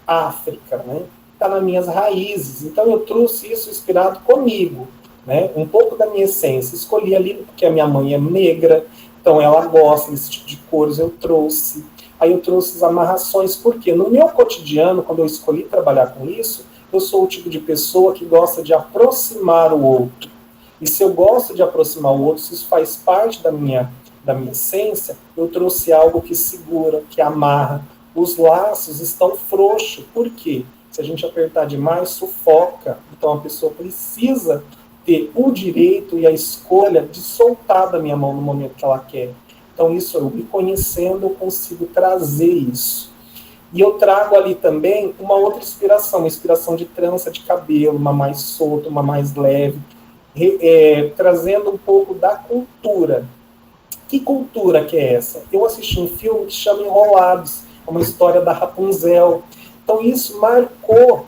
África, né? Está nas minhas raízes. Então eu trouxe isso inspirado comigo, né? Um pouco da minha essência. Escolhi ali porque a minha mãe é negra, então ela gosta desse tipo de cores, eu trouxe. Aí eu trouxe as amarrações, porque no meu cotidiano, quando eu escolhi trabalhar com isso, eu sou o tipo de pessoa que gosta de aproximar o outro. E se eu gosto de aproximar o outro, se isso faz parte da minha essência, eu trouxe algo que segura, que amarra. Os laços estão frouxos. Por quê? Se a gente apertar demais, sufoca. Então a pessoa precisa ter o direito e a escolha de soltar da minha mão no momento que ela quer. Então isso, eu me conhecendo, eu consigo trazer isso. E eu trago ali também uma outra inspiração, uma inspiração de trança de cabelo, uma mais solta, uma mais leve, trazendo um pouco da cultura. Que cultura que é essa? Eu assisti um filme que chama Enrolados, uma história da Rapunzel. Então isso marcou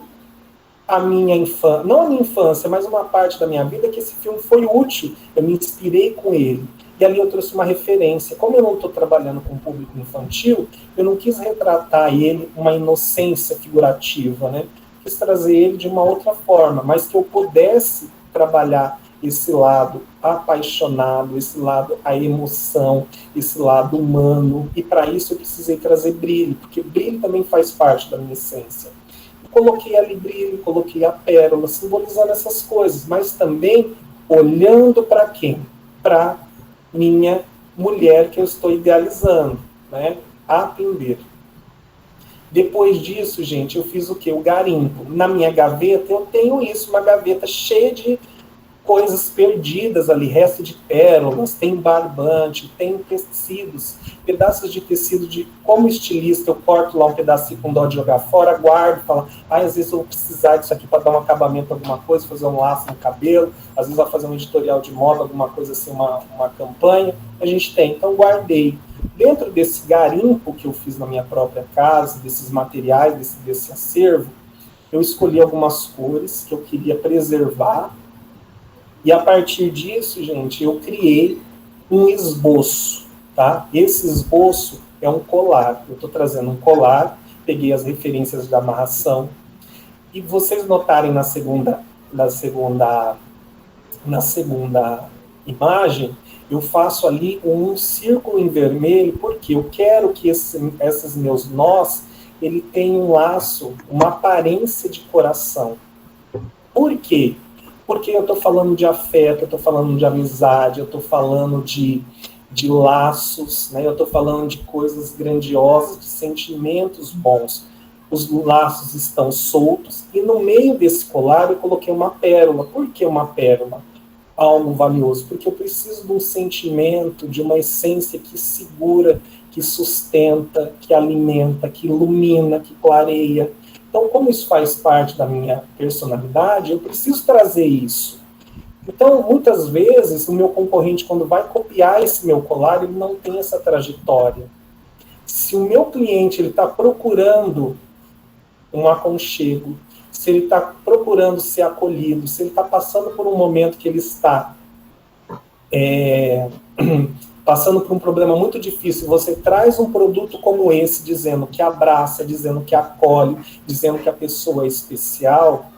a minha infância, não a minha infância, mas uma parte da minha vida que esse filme foi útil, eu me inspirei com ele. E ali eu trouxe uma referência. Como eu não estou trabalhando com público infantil, eu não quis retratar ele uma inocência figurativa, né? Quis trazer ele de uma outra forma, mas que eu pudesse trabalhar esse lado apaixonado, esse lado a emoção, esse lado humano. E para isso eu precisei trazer brilho, porque brilho também faz parte da minha essência. Eu coloquei ali brilho, coloquei a pérola, simbolizando essas coisas, mas também olhando para quem? Para minha mulher que eu estou idealizando, né? Atender. Depois disso, gente, eu fiz o quê? O garimpo. Na minha gaveta, eu tenho isso, uma gaveta cheia de coisas perdidas ali, resto de pérolas, tem barbante, tem tecidos, pedaços de tecido de, como estilista, eu corto lá um pedacinho com dó de jogar fora, guardo, falo, às vezes eu vou precisar disso aqui para dar um acabamento, alguma coisa, fazer um laço no cabelo, às vezes vai fazer um editorial de moda, alguma coisa assim, uma campanha, a gente tem. Então, guardei. Dentro desse garimpo que eu fiz na minha própria casa, desses materiais, desse acervo, eu escolhi algumas cores que eu queria preservar. E a partir disso, gente, eu criei um esboço, tá? Esse esboço é um colar. Eu estou trazendo um colar, peguei as referências da amarração. E vocês notarem na segunda imagem, eu faço ali um círculo em vermelho, porque eu quero que esses meus nós, ele tenha um laço, uma aparência de coração. Por quê? Porque eu estou falando de afeto, eu estou falando de amizade, eu estou falando de laços, né? Eu estou falando de coisas grandiosas, de sentimentos bons. Os laços estão soltos, e no meio desse colar eu coloquei uma pérola. Por que uma pérola? Algo valioso. Porque eu preciso de um sentimento, de uma essência que segura, que sustenta, que alimenta, que ilumina, que clareia. Então, como isso faz parte da minha personalidade, eu preciso trazer isso. Então, muitas vezes, o meu concorrente, quando vai copiar esse meu colar, ele não tem essa trajetória. Se o meu cliente está procurando um aconchego, se ele está procurando ser acolhido, se ele está passando por um momento que ele está passando por um problema muito difícil, você traz um produto como esse, dizendo que abraça, dizendo que acolhe, dizendo que a pessoa é especial,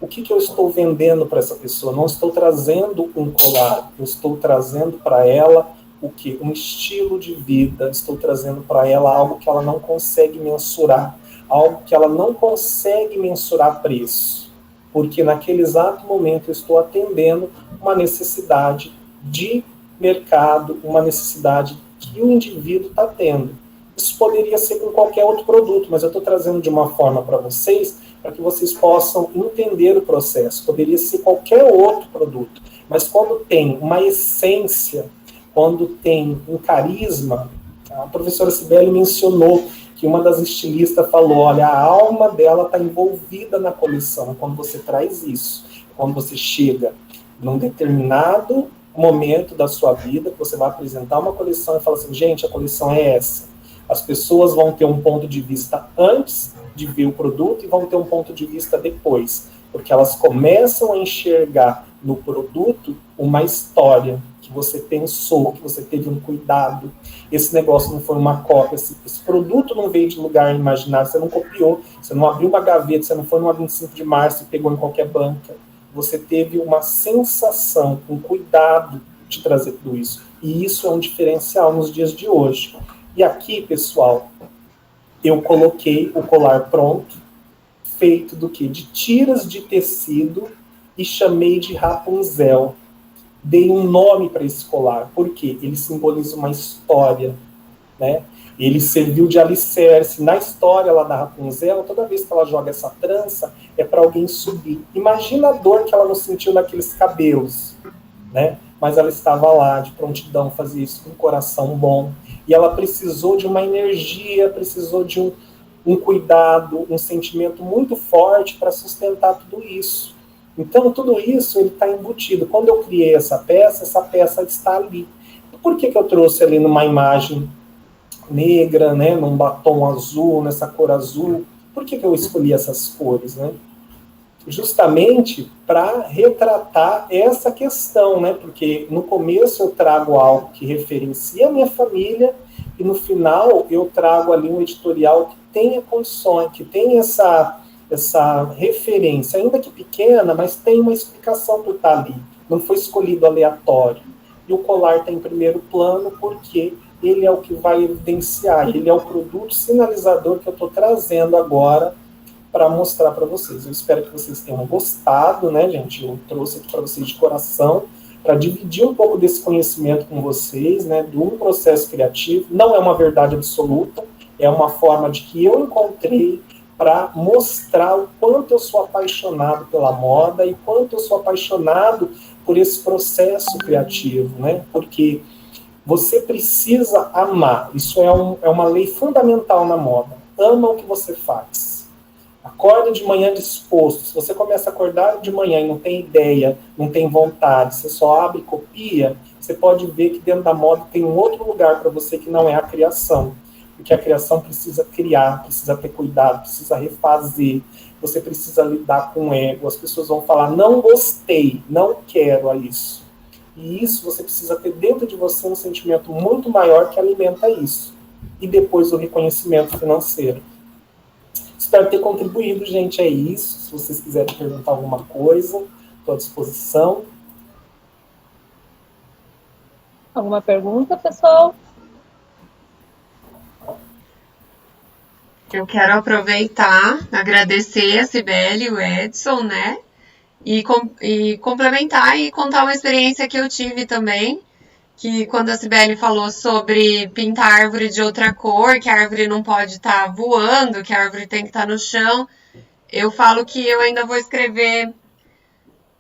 o que eu estou vendendo para essa pessoa? Não estou trazendo um colar, eu estou trazendo para ela o quê? Um estilo de vida, estou trazendo para ela algo que ela não consegue mensurar, algo que ela não consegue mensurar preço, porque naquele exato momento eu estou atendendo uma necessidade de mercado, uma necessidade que o indivíduo está tendo. Isso poderia ser com qualquer outro produto, mas eu estou trazendo de uma forma para vocês, para que vocês possam entender o processo. Poderia ser qualquer outro produto, mas quando tem uma essência, quando tem um carisma, a professora Cibele mencionou que uma das estilistas falou, olha, a alma dela está envolvida na coleção. Quando você traz isso, quando você chega num determinado momento da sua vida, que você vai apresentar uma coleção e fala assim, gente, a coleção é essa. As pessoas vão ter um ponto de vista antes de ver o produto e vão ter um ponto de vista depois, porque elas começam a enxergar no produto uma história que você pensou, que você teve um cuidado. Esse negócio não foi uma cópia, esse produto não veio de lugar imaginário, você não copiou, você não abriu uma gaveta, você não foi numa 25 de março e pegou em qualquer banca. Você teve uma sensação, um cuidado de trazer tudo isso. E isso é um diferencial nos dias de hoje. E aqui, pessoal, eu coloquei o colar pronto, feito do quê? De tiras de tecido e chamei de Rapunzel. Dei um nome para esse colar, porque ele simboliza uma história, né? Ele serviu de alicerce. Na história lá da Rapunzel, toda vez que ela joga essa trança, é para alguém subir. Imagina a dor que ela não sentiu naqueles cabelos, né? Mas ela estava lá, de prontidão, fazia isso com um coração bom. E ela precisou de uma energia, precisou de um cuidado, um sentimento muito forte para sustentar tudo isso. Então, tudo isso ele está embutido. Quando eu criei essa peça está ali. Por que eu trouxe ali numa imagem negra, né, num batom azul, nessa cor azul? Por que eu escolhi essas cores, né? Justamente para retratar essa questão, né? Porque no começo eu trago algo que referencia a minha família e no final eu trago ali um editorial que tenha condições, que tenha essa referência, ainda que pequena, mas tem uma explicação por estar ali. Não foi escolhido aleatório. E o colar está em primeiro plano porque ele é o que vai evidenciar, ele é o produto sinalizador que eu estou trazendo agora para mostrar para vocês. Eu espero que vocês tenham gostado, né, gente? Eu trouxe aqui para vocês de coração, para dividir um pouco desse conhecimento com vocês, né, de um processo criativo. Não é uma verdade absoluta, é uma forma de que eu encontrei para mostrar o quanto eu sou apaixonado pela moda e quanto eu sou apaixonado por esse processo criativo, né? Porque você precisa amar. Isso é uma lei fundamental na moda. Ama o que você faz. Acorda de manhã disposto. Se você começa a acordar de manhã e não tem ideia, não tem vontade, você só abre e copia, você pode ver que dentro da moda tem um outro lugar para você que não é a criação. Porque a criação precisa criar, precisa ter cuidado, precisa refazer, você precisa lidar com o ego. As pessoas vão falar, não gostei, não quero isso. E isso você precisa ter dentro de você um sentimento muito maior que alimenta isso. E depois o reconhecimento financeiro. Espero ter contribuído, gente, é isso. Se vocês quiserem perguntar alguma coisa, estou à disposição. Alguma pergunta, pessoal? Eu quero aproveitar, agradecer a Cibele e o Edson, né? E complementar e contar uma experiência que eu tive também, que quando a Cibele falou sobre pintar a árvore de outra cor, que a árvore não pode estar voando, que a árvore tem que estar no chão, eu falo que eu ainda vou escrever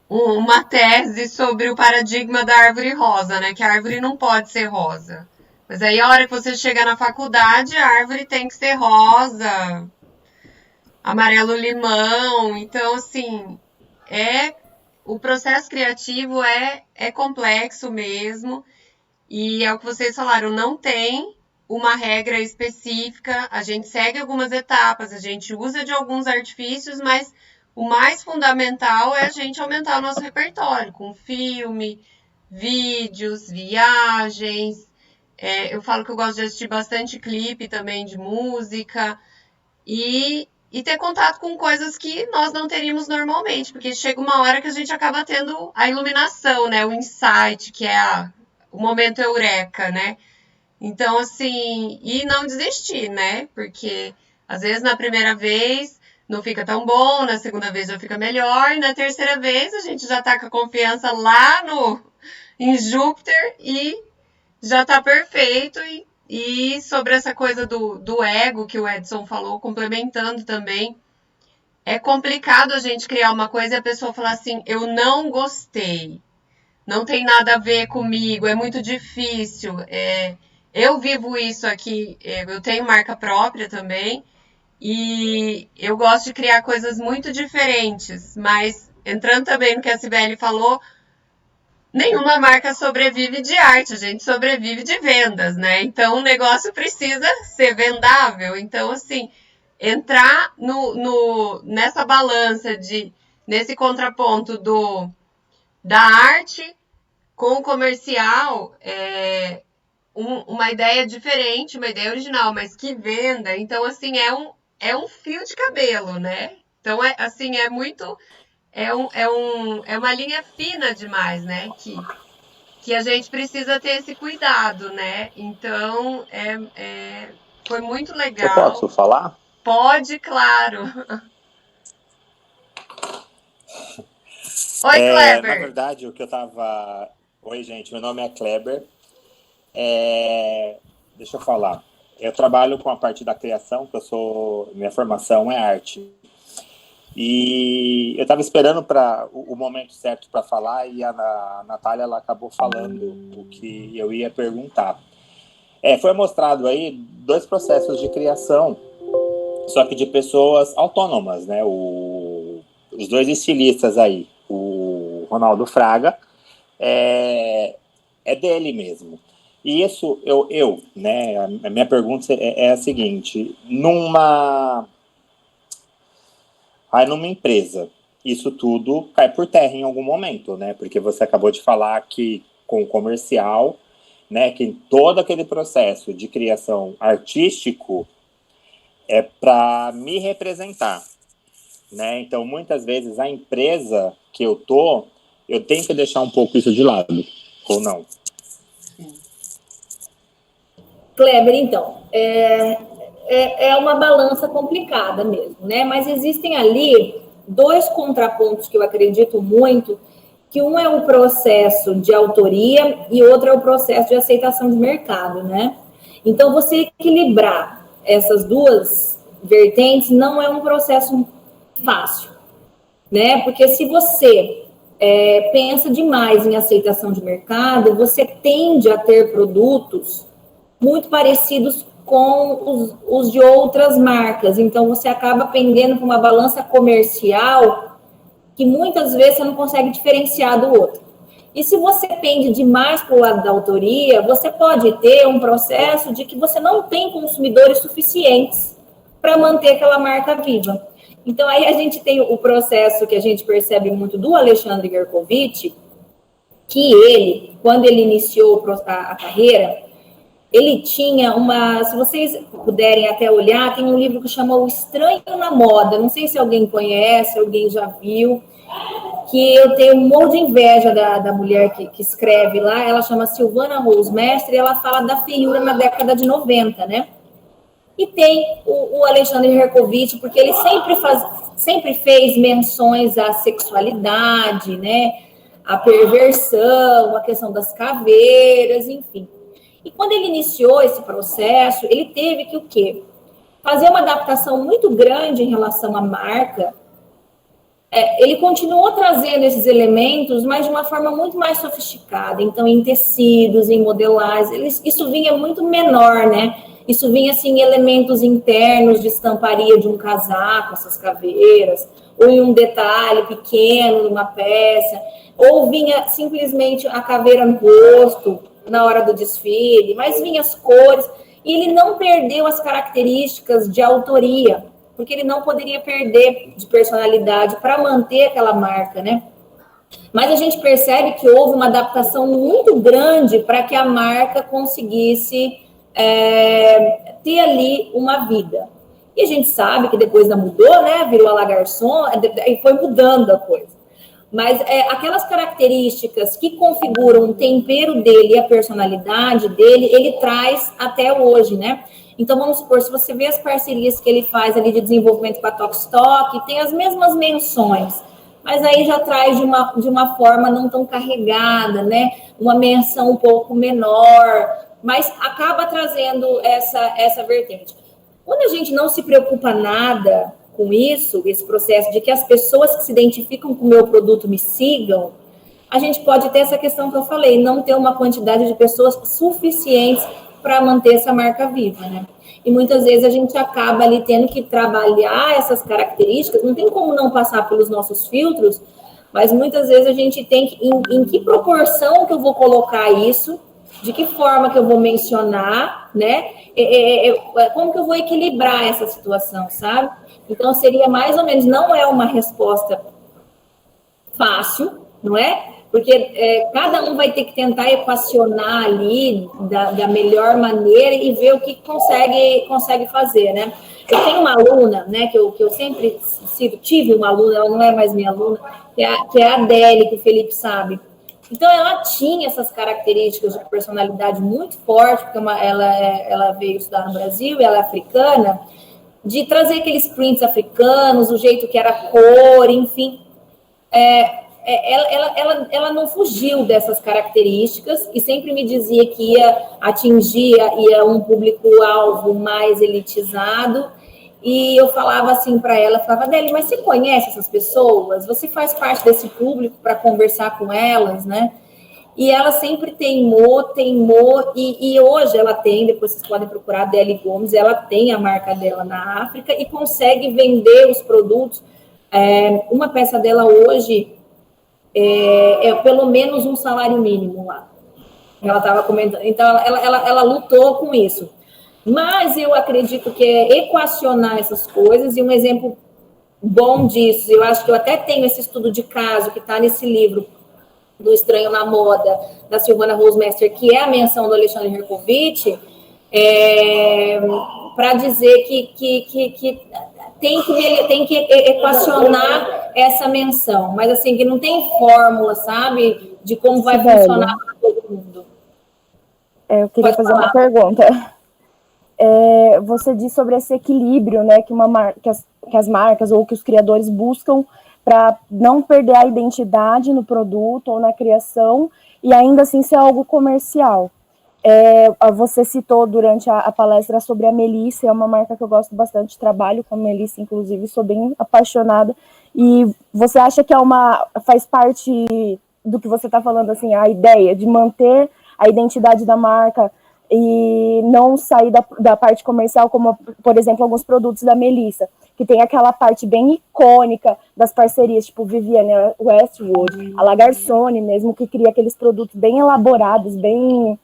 uma tese sobre o paradigma da árvore rosa, né? Que a árvore não pode ser rosa. Mas aí a hora que você chega na faculdade, a árvore tem que ser rosa. amarelo limão. Então, assim, o processo criativo é complexo mesmo. E é o que vocês falaram, não tem uma regra específica, a gente segue algumas etapas, a gente usa de alguns artifícios, mas o mais fundamental é a gente aumentar o nosso repertório, com filme, vídeos, viagens. Eu falo que eu gosto de assistir bastante clipe também de música e ter contato com coisas que nós não teríamos normalmente, porque chega uma hora que a gente acaba tendo a iluminação, né? O insight, que é o momento eureka, né? Então, assim, e não desistir, né? Porque às vezes na primeira vez não fica tão bom, na segunda vez já fica melhor, e na terceira vez a gente já tá com a confiança lá em Júpiter e já tá perfeito. E sobre essa coisa do ego que o Edson falou, complementando também, é complicado a gente criar uma coisa e a pessoa falar assim, eu não gostei, não tem nada a ver comigo, é muito difícil. Eu vivo isso aqui, eu tenho marca própria também, e eu gosto de criar coisas muito diferentes, mas entrando também no que a Cibele falou, nenhuma marca sobrevive de arte, a gente sobrevive de vendas, né? Então o negócio precisa ser vendável. Então, assim, entrar nessa balança nesse contraponto da arte com o comercial, uma ideia diferente, uma ideia original, mas que venda. Então, assim, é um fio de cabelo, né? Então, assim, é muito... É uma linha fina demais, né? Que a gente precisa ter esse cuidado, né? Então, foi muito legal. Eu posso falar? Pode, claro. Oi, Kleber. Na verdade, o que eu tava... Oi, gente, meu nome é Kleber. Deixa eu falar. Eu trabalho com a parte da criação, minha formação é arte. E eu estava esperando para o momento certo para falar e a Natália ela acabou falando o que eu ia perguntar. Foi mostrado aí 2 processos de criação, só que de pessoas autônomas, né? Os 2 estilistas aí, o Ronaldo Fraga, é dele mesmo. E isso, né? A minha pergunta é a seguinte: numa empresa, isso tudo cai por terra em algum momento, né? Porque você acabou de falar que com o comercial, né, que todo aquele processo de criação artístico é para me representar, né? Então, muitas vezes, a empresa que eu tenho que deixar um pouco isso de lado, ou não? Kleber, então, é uma balança complicada mesmo, né? Mas existem ali 2 contrapontos que eu acredito muito, que um é o processo de autoria e outro é o processo de aceitação de mercado, né? Então, você equilibrar essas 2 vertentes não é um processo fácil, né? Porque se você pensa demais em aceitação de mercado, você tende a ter produtos muito parecidos com os de outras marcas. Então, você acaba pendendo para uma balança comercial que muitas vezes você não consegue diferenciar do outro. E se você pende demais para o lado da autoria, você pode ter um processo de que você não tem consumidores suficientes para manter aquela marca viva. Então, aí a gente tem o processo que a gente percebe muito do Alexandre Gerkovitch, que ele, quando ele iniciou a carreira, ele tinha se vocês puderem até olhar, tem um livro que chama O Estranho na Moda, não sei se alguém conhece, alguém já viu, que eu tenho um monte de inveja da mulher que escreve lá, ela chama Silvana Rose Mestre, e ela fala da feiura na década de 90, né? E tem o Alexandre Gerkovitch, porque ele sempre fez menções à sexualidade, né? A perversão, a questão das caveiras, enfim. E quando ele iniciou esse processo, ele teve que o quê? Fazer uma adaptação muito grande em relação à marca. Ele continuou trazendo esses elementos, mas de uma forma muito mais sofisticada. Então, em tecidos, em modelagens, isso vinha muito menor, né? Isso vinha, assim, em elementos internos de estamparia de um casaco, essas caveiras, ou em um detalhe pequeno, numa peça, ou vinha simplesmente a caveira no rosto, na hora do desfile, mas vinha as cores, e ele não perdeu as características de autoria, porque ele não poderia perder de personalidade para manter aquela marca, né? Mas a gente percebe que houve uma adaptação muito grande para que a marca conseguisse ter ali uma vida. E a gente sabe que depois ainda mudou, né? Virou a La Garçon, e foi mudando a coisa. Mas aquelas características que configuram o tempero dele e a personalidade dele, ele traz até hoje, né? Então, vamos supor, se você vê as parcerias que ele faz ali de desenvolvimento com a Tokstok, tem as mesmas menções, mas aí já traz de uma forma não tão carregada, né? Uma menção um pouco menor, mas acaba trazendo essa vertente. Quando a gente não se preocupa nada com isso, esse processo de que as pessoas que se identificam com o meu produto me sigam, a gente pode ter essa questão que eu falei, não ter uma quantidade de pessoas suficientes para manter essa marca viva, né? E muitas vezes a gente acaba ali tendo que trabalhar essas características, não tem como não passar pelos nossos filtros, mas muitas vezes a gente tem que, em que proporção que eu vou colocar isso, de que forma que eu vou mencionar, né? Como que eu vou equilibrar essa situação, sabe? Então, seria mais ou menos, não é uma resposta fácil, não é? Porque cada um vai ter que tentar equacionar ali da melhor maneira e ver o que consegue fazer, né? Eu tenho uma aluna, né, que eu sempre tive uma aluna, ela não é mais minha aluna, que é a Adele, que o Felipe sabe. Então, ela tinha essas características de personalidade muito forte, porque ela veio estudar no Brasil e ela é africana, de trazer aqueles prints africanos, o jeito que era a cor, enfim. Ela não fugiu dessas características e sempre me dizia que ia atingir um público-alvo mais elitizado. E eu falava assim para ela, falava, Adele, mas você conhece essas pessoas? Você faz parte desse público para conversar com elas, né? E ela sempre teimou, e hoje ela tem, depois vocês podem procurar a Adele Gomes, ela tem a marca dela na África e consegue vender os produtos. Uma peça dela hoje é pelo menos um salário mínimo lá. Ela estava comentando. Então, ela lutou com isso. Mas eu acredito que equacionar essas coisas, e um exemplo bom disso, eu acho que eu até tenho esse estudo de caso que está nesse livro do Estranho na Moda, da Silvana Rosmester, que é a menção do Alexandre Herkovich, para dizer que tem que equacionar essa menção, mas assim, que não tem fórmula, sabe, de como vai funcionar para todo mundo. Eu queria fazer uma pergunta. Você diz sobre esse equilíbrio, né, que as marcas ou que os criadores buscam para não perder a identidade no produto ou na criação e ainda assim ser algo comercial. Você citou durante a palestra sobre a Melissa, é uma marca que eu gosto bastante, trabalho com a Melissa, inclusive, sou bem apaixonada. E você acha que faz parte do que você está falando, assim, a ideia de manter a identidade da marca e não sair da parte comercial, como, por exemplo, alguns produtos da Melissa, que tem aquela parte bem icônica das parcerias, tipo Vivienne Westwood, a La Garçon mesmo, que cria aqueles produtos bem elaborados, bem,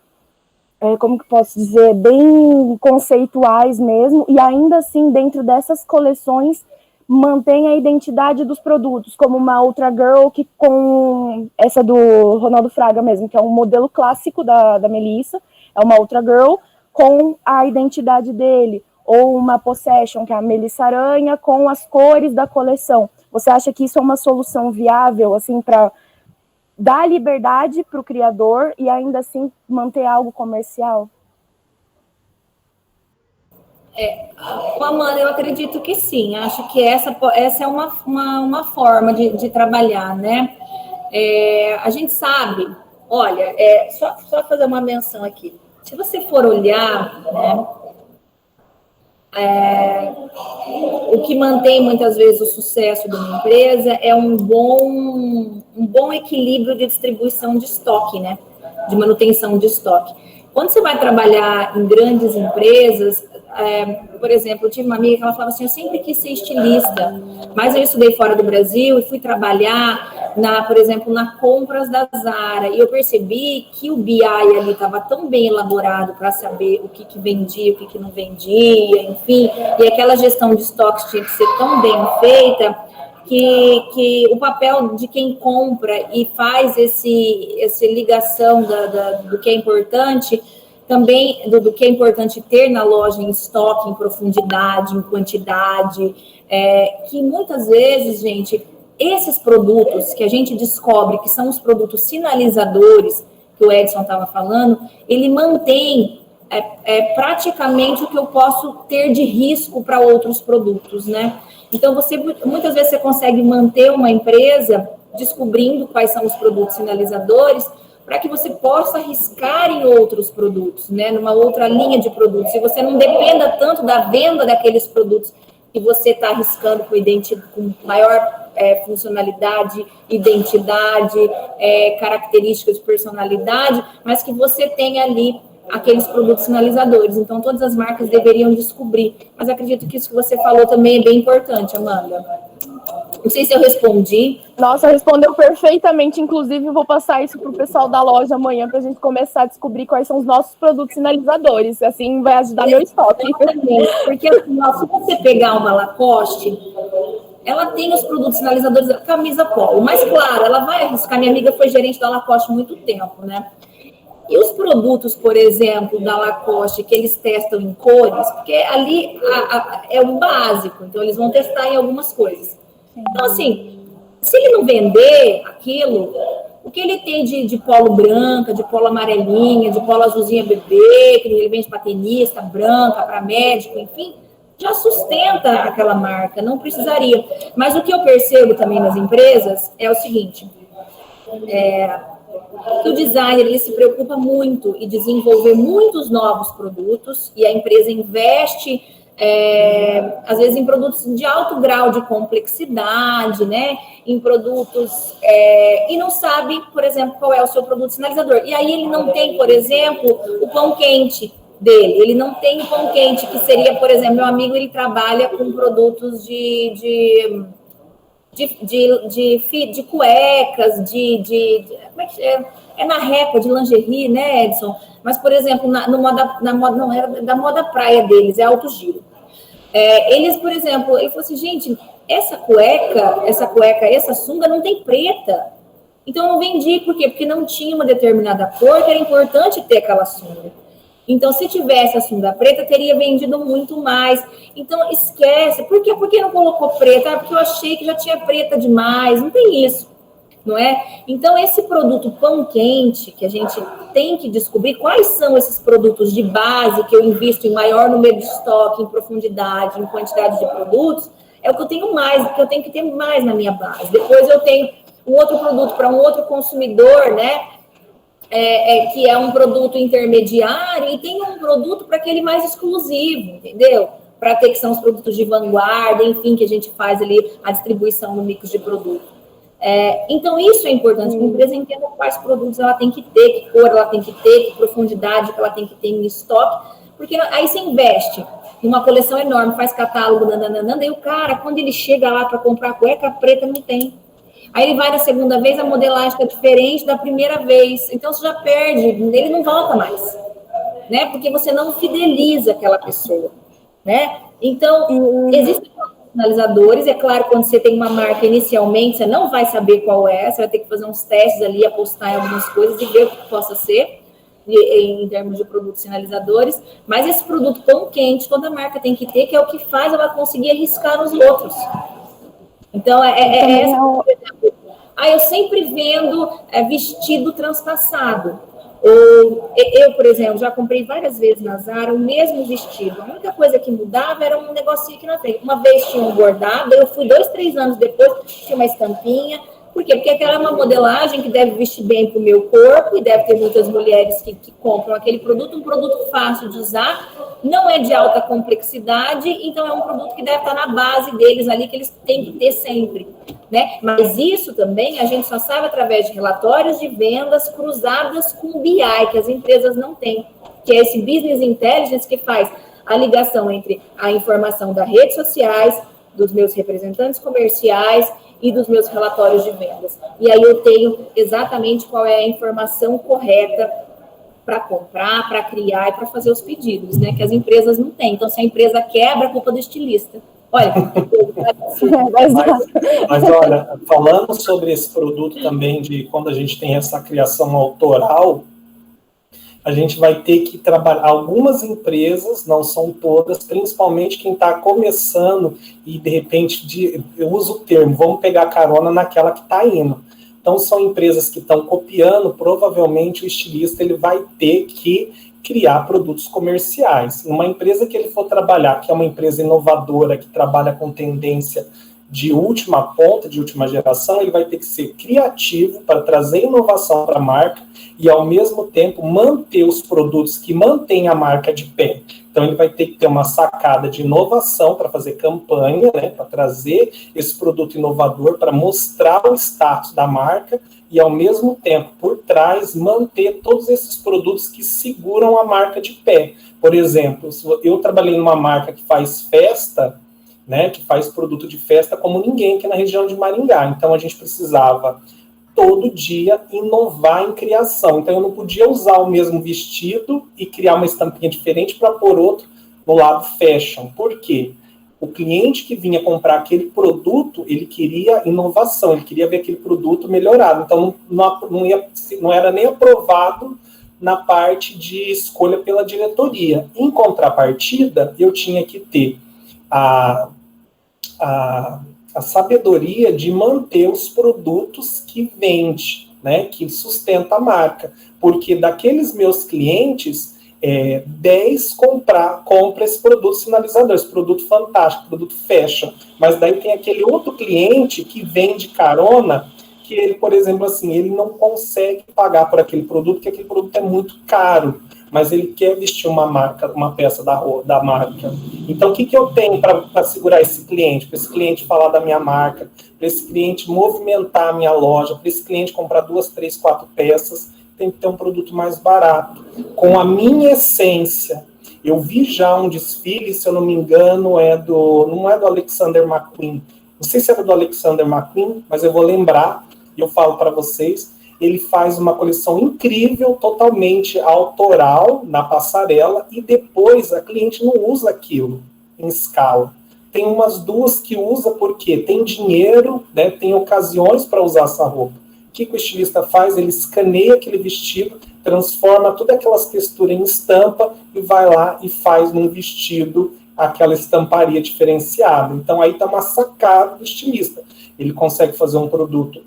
como que posso dizer, bem conceituais mesmo, e ainda assim, dentro dessas coleções, mantém a identidade dos produtos, como uma Ultra Girl, que com essa do Ronaldo Fraga mesmo, que é um modelo clássico da Melissa, é uma Ultra Girl com a identidade dele, ou uma Possession, que é a Melissa Aranha, com as cores da coleção. Você acha que isso é uma solução viável, assim, para dar liberdade para o criador e ainda assim manter algo comercial? Amanda, eu acredito que sim. Acho que essa é uma forma de trabalhar, né? A gente sabe, olha, só fazer uma menção aqui. Se você for olhar, né, o que mantém muitas vezes o sucesso de uma empresa é um bom equilíbrio de distribuição de estoque, né? De manutenção de estoque. Quando você vai trabalhar em grandes empresas, por exemplo, eu tive uma amiga que ela falava assim, eu sempre quis ser estilista, mas eu estudei fora do Brasil e fui trabalhar, por exemplo, na compras da Zara, e eu percebi que o BI ali estava tão bem elaborado para saber o que vendia, o que não vendia, enfim, e aquela gestão de estoques tinha que ser tão bem feita, que o papel de quem compra e faz essa ligação do que é importante, também do que é importante ter na loja em estoque, em profundidade, em quantidade, que muitas vezes, gente, esses produtos que a gente descobre que são os produtos sinalizadores, que o Edson estava falando, ele mantém praticamente o que eu posso ter de risco para outros produtos, né? Então, muitas vezes você consegue manter uma empresa descobrindo quais são os produtos sinalizadores para que você possa arriscar em outros produtos, né? Numa outra linha de produtos. Se você não dependa tanto da venda daqueles produtos que você está arriscando com maior funcionalidade, identidade, características de personalidade, mas que você tenha ali aqueles produtos sinalizadores. Então, todas as marcas deveriam descobrir. Mas acredito que isso que você falou também é bem importante, Amanda. Não sei se eu respondi. Nossa, respondeu perfeitamente. Inclusive, eu vou passar isso para o pessoal da loja amanhã para a gente começar a descobrir quais são os nossos produtos sinalizadores. Assim, vai ajudar meu estoque. Porque se você pegar uma Lacoste, ela tem os produtos sinalizadores da camisa polo. Mas, claro, ela vai arriscar. Minha amiga foi gerente da Lacoste há muito tempo, né? E os produtos, por exemplo, da Lacoste, que eles testam em cores, porque ali é o básico, então eles vão testar em algumas coisas. Então, assim, se ele não vender aquilo, o que ele tem de polo branca, de polo amarelinha, de polo azulzinha bebê, que ele vende para tenista, branca, para médico, enfim, já sustenta aquela marca, não precisaria. Mas o que eu percebo também nas empresas é o seguinte, que o designer ele se preocupa muito em desenvolver muitos novos produtos e a empresa investe, às vezes, em produtos de alto grau de complexidade, né? Em produtos e não sabe, por exemplo, qual é o seu produto sinalizador. E aí ele não tem, por exemplo, o pão quente dele. Ele não tem o pão quente, que seria, por exemplo, meu amigo, ele trabalha com produtos de cuecas, como é que é na Record, de lingerie, né, Edson? Mas, por exemplo, na moda, não era da moda praia deles, é alto giro. Eles, por exemplo, ele falou assim, gente, essa sunga não tem preta. Então, eu não vendi, por quê? Porque não tinha uma determinada cor, que era importante ter aquela sunga. Então, se tivesse a sunga preta, teria vendido muito mais. Então, esquece. Por quê? Por que não colocou preta? Porque eu achei que já tinha preta demais. Não tem isso, não é? Então, esse produto pão quente, que a gente tem que descobrir quais são esses produtos de base que eu invisto em maior número de estoque, em profundidade, em quantidade de produtos, é o que eu tenho mais, que eu tenho que ter mais na minha base. Depois eu tenho um outro produto para um outro consumidor, né? Que é um produto intermediário, e tem um produto para aquele mais exclusivo, entendeu? Para ter, que são os produtos de vanguarda, enfim, que a gente faz ali a distribuição no mix de produto. Então, isso é importante, que a empresa entenda quais produtos ela tem que ter, que cor ela tem que ter, que profundidade que ela tem que ter em estoque, porque aí você investe em uma coleção enorme, faz catálogo, daí o cara, quando ele chega lá para comprar cueca preta, não tem. Aí ele vai na segunda vez, a modelagem está diferente da primeira vez. Então, você já perde, ele não volta mais, né? Porque você não fideliza aquela pessoa, né? Então, existem sinalizadores. É claro, quando você tem uma marca inicialmente, você não vai saber qual é. Você vai ter que fazer uns testes ali, apostar em algumas coisas e ver o que possa ser em termos de produtos sinalizadores. Mas esse produto pão quente, toda marca tem que ter, que é o que faz ela conseguir arriscar nos outros. Então, eu sempre vendo vestido transpassado. Eu, por exemplo, já comprei várias vezes na Zara o mesmo vestido. A única coisa que mudava era um negocinho aqui na frente. Uma vez tinha um bordado, eu fui 2, 3 anos depois, tinha uma estampinha. Por quê? Porque aquela é uma modelagem que deve vestir bem para o meu corpo e deve ter muitas mulheres que compram aquele produto, um produto fácil de usar, não é de alta complexidade, então é um produto que deve estar na base deles ali, que eles têm que ter sempre, né? Mas isso também a gente só sabe através de relatórios de vendas cruzadas com o BI, que as empresas não têm, que é esse Business Intelligence que faz a ligação entre a informação das redes sociais, dos meus representantes comerciais e dos meus relatórios de vendas. E aí eu tenho exatamente qual é a informação correta para comprar, para criar e para fazer os pedidos, né? Que as empresas não têm. Então, se a empresa quebra, é culpa do estilista. Olha, mas olha, falando sobre esse produto também, de quando a gente tem essa criação autoral, a gente vai ter que trabalhar. Algumas empresas, não são todas, principalmente quem está começando e, de repente, eu uso o termo, vamos pegar carona naquela que está indo. Então, são empresas que estão copiando, provavelmente o estilista ele vai ter que criar produtos comerciais. Uma empresa que ele for trabalhar, que é uma empresa inovadora, que trabalha com tendência de última ponta, de última geração, ele vai ter que ser criativo para trazer inovação para a marca e, ao mesmo tempo, manter os produtos que mantêm a marca de pé. Então, ele vai ter que ter uma sacada de inovação para fazer campanha, né, para trazer esse produto inovador, para mostrar o status da marca e, ao mesmo tempo, por trás, manter todos esses produtos que seguram a marca de pé. Por exemplo, eu trabalhei numa marca que faz festa, né, que faz produto de festa como ninguém aqui na região de Maringá. Então, a gente precisava todo dia inovar em criação. Então, eu não podia usar o mesmo vestido e criar uma estampinha diferente para pôr outro no lado fashion. Por quê? O cliente que vinha comprar aquele produto, ele queria inovação, ele queria ver aquele produto melhorado. Então, não era nem aprovado na parte de escolha pela diretoria. Em contrapartida, eu tinha que ter a sabedoria de manter os produtos que vende, né, que sustenta a marca, porque daqueles meus clientes, 10 compra esse produto sinalizador, esse produto fantástico, produto fashion, mas daí tem aquele outro cliente que vende carona, que ele, por exemplo, assim, ele não consegue pagar por aquele produto, porque aquele produto é muito caro, mas ele quer vestir uma peça da marca. Então, o que eu tenho para segurar esse cliente? Para esse cliente falar da minha marca, para esse cliente movimentar a minha loja, para esse cliente comprar 2, 3, 4 peças, tem que ter um produto mais barato, com a minha essência. Eu vi já um desfile, se eu não me engano, não é do Alexander McQueen. Não sei se era do Alexander McQueen, mas eu vou lembrar, e eu falo para vocês. Ele faz uma coleção incrível, totalmente autoral, na passarela, e depois a cliente não usa aquilo em escala. Tem umas duas que usa porque tem dinheiro, né, tem ocasiões para usar essa roupa. O que o estilista faz? Ele escaneia aquele vestido, transforma todas aquelas texturas em estampa e vai lá e faz num vestido aquela estamparia diferenciada. Então aí está uma sacada do estilista. Ele consegue fazer um produto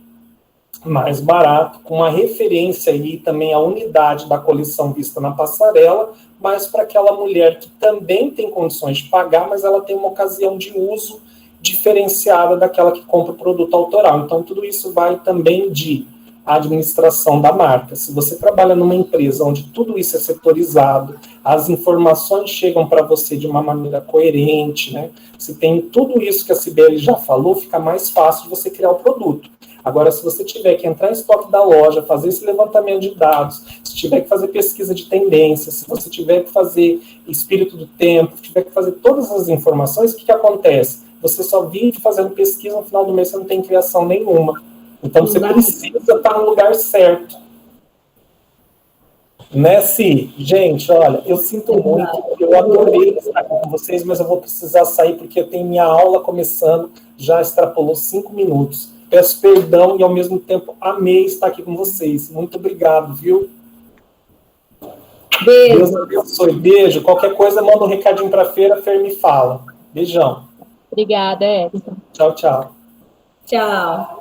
mais barato, com uma referência aí também à unidade da coleção vista na passarela, mas para aquela mulher que também tem condições de pagar, mas ela tem uma ocasião de uso diferenciada daquela que compra o produto autoral. Então, tudo isso vai também de administração da marca. Se você trabalha numa empresa onde tudo isso é setorizado, as informações chegam para você de uma maneira coerente, né? Se tem tudo isso que a Cibele já falou, fica mais fácil de você criar o produto. Agora, se você tiver que entrar em estoque da loja, fazer esse levantamento de dados, se tiver que fazer pesquisa de tendência, se você tiver que fazer espírito do tempo, se tiver que fazer todas as informações, o que acontece? Você só vive fazendo pesquisa, no final do mês você não tem criação nenhuma. Então, você precisa estar no lugar certo. Né, Si? Gente, olha, eu sinto muito, eu adorei estar aqui com vocês, mas eu vou precisar sair porque eu tenho minha aula começando, já extrapolou 5 minutos. Peço perdão e, ao mesmo tempo, amei estar aqui com vocês. Muito obrigado, viu? Beijo. Deus abençoe. Beijo. Qualquer coisa, manda um recadinho para a Fer me fala. Beijão. Obrigada, Edson. Tchau, tchau. Tchau.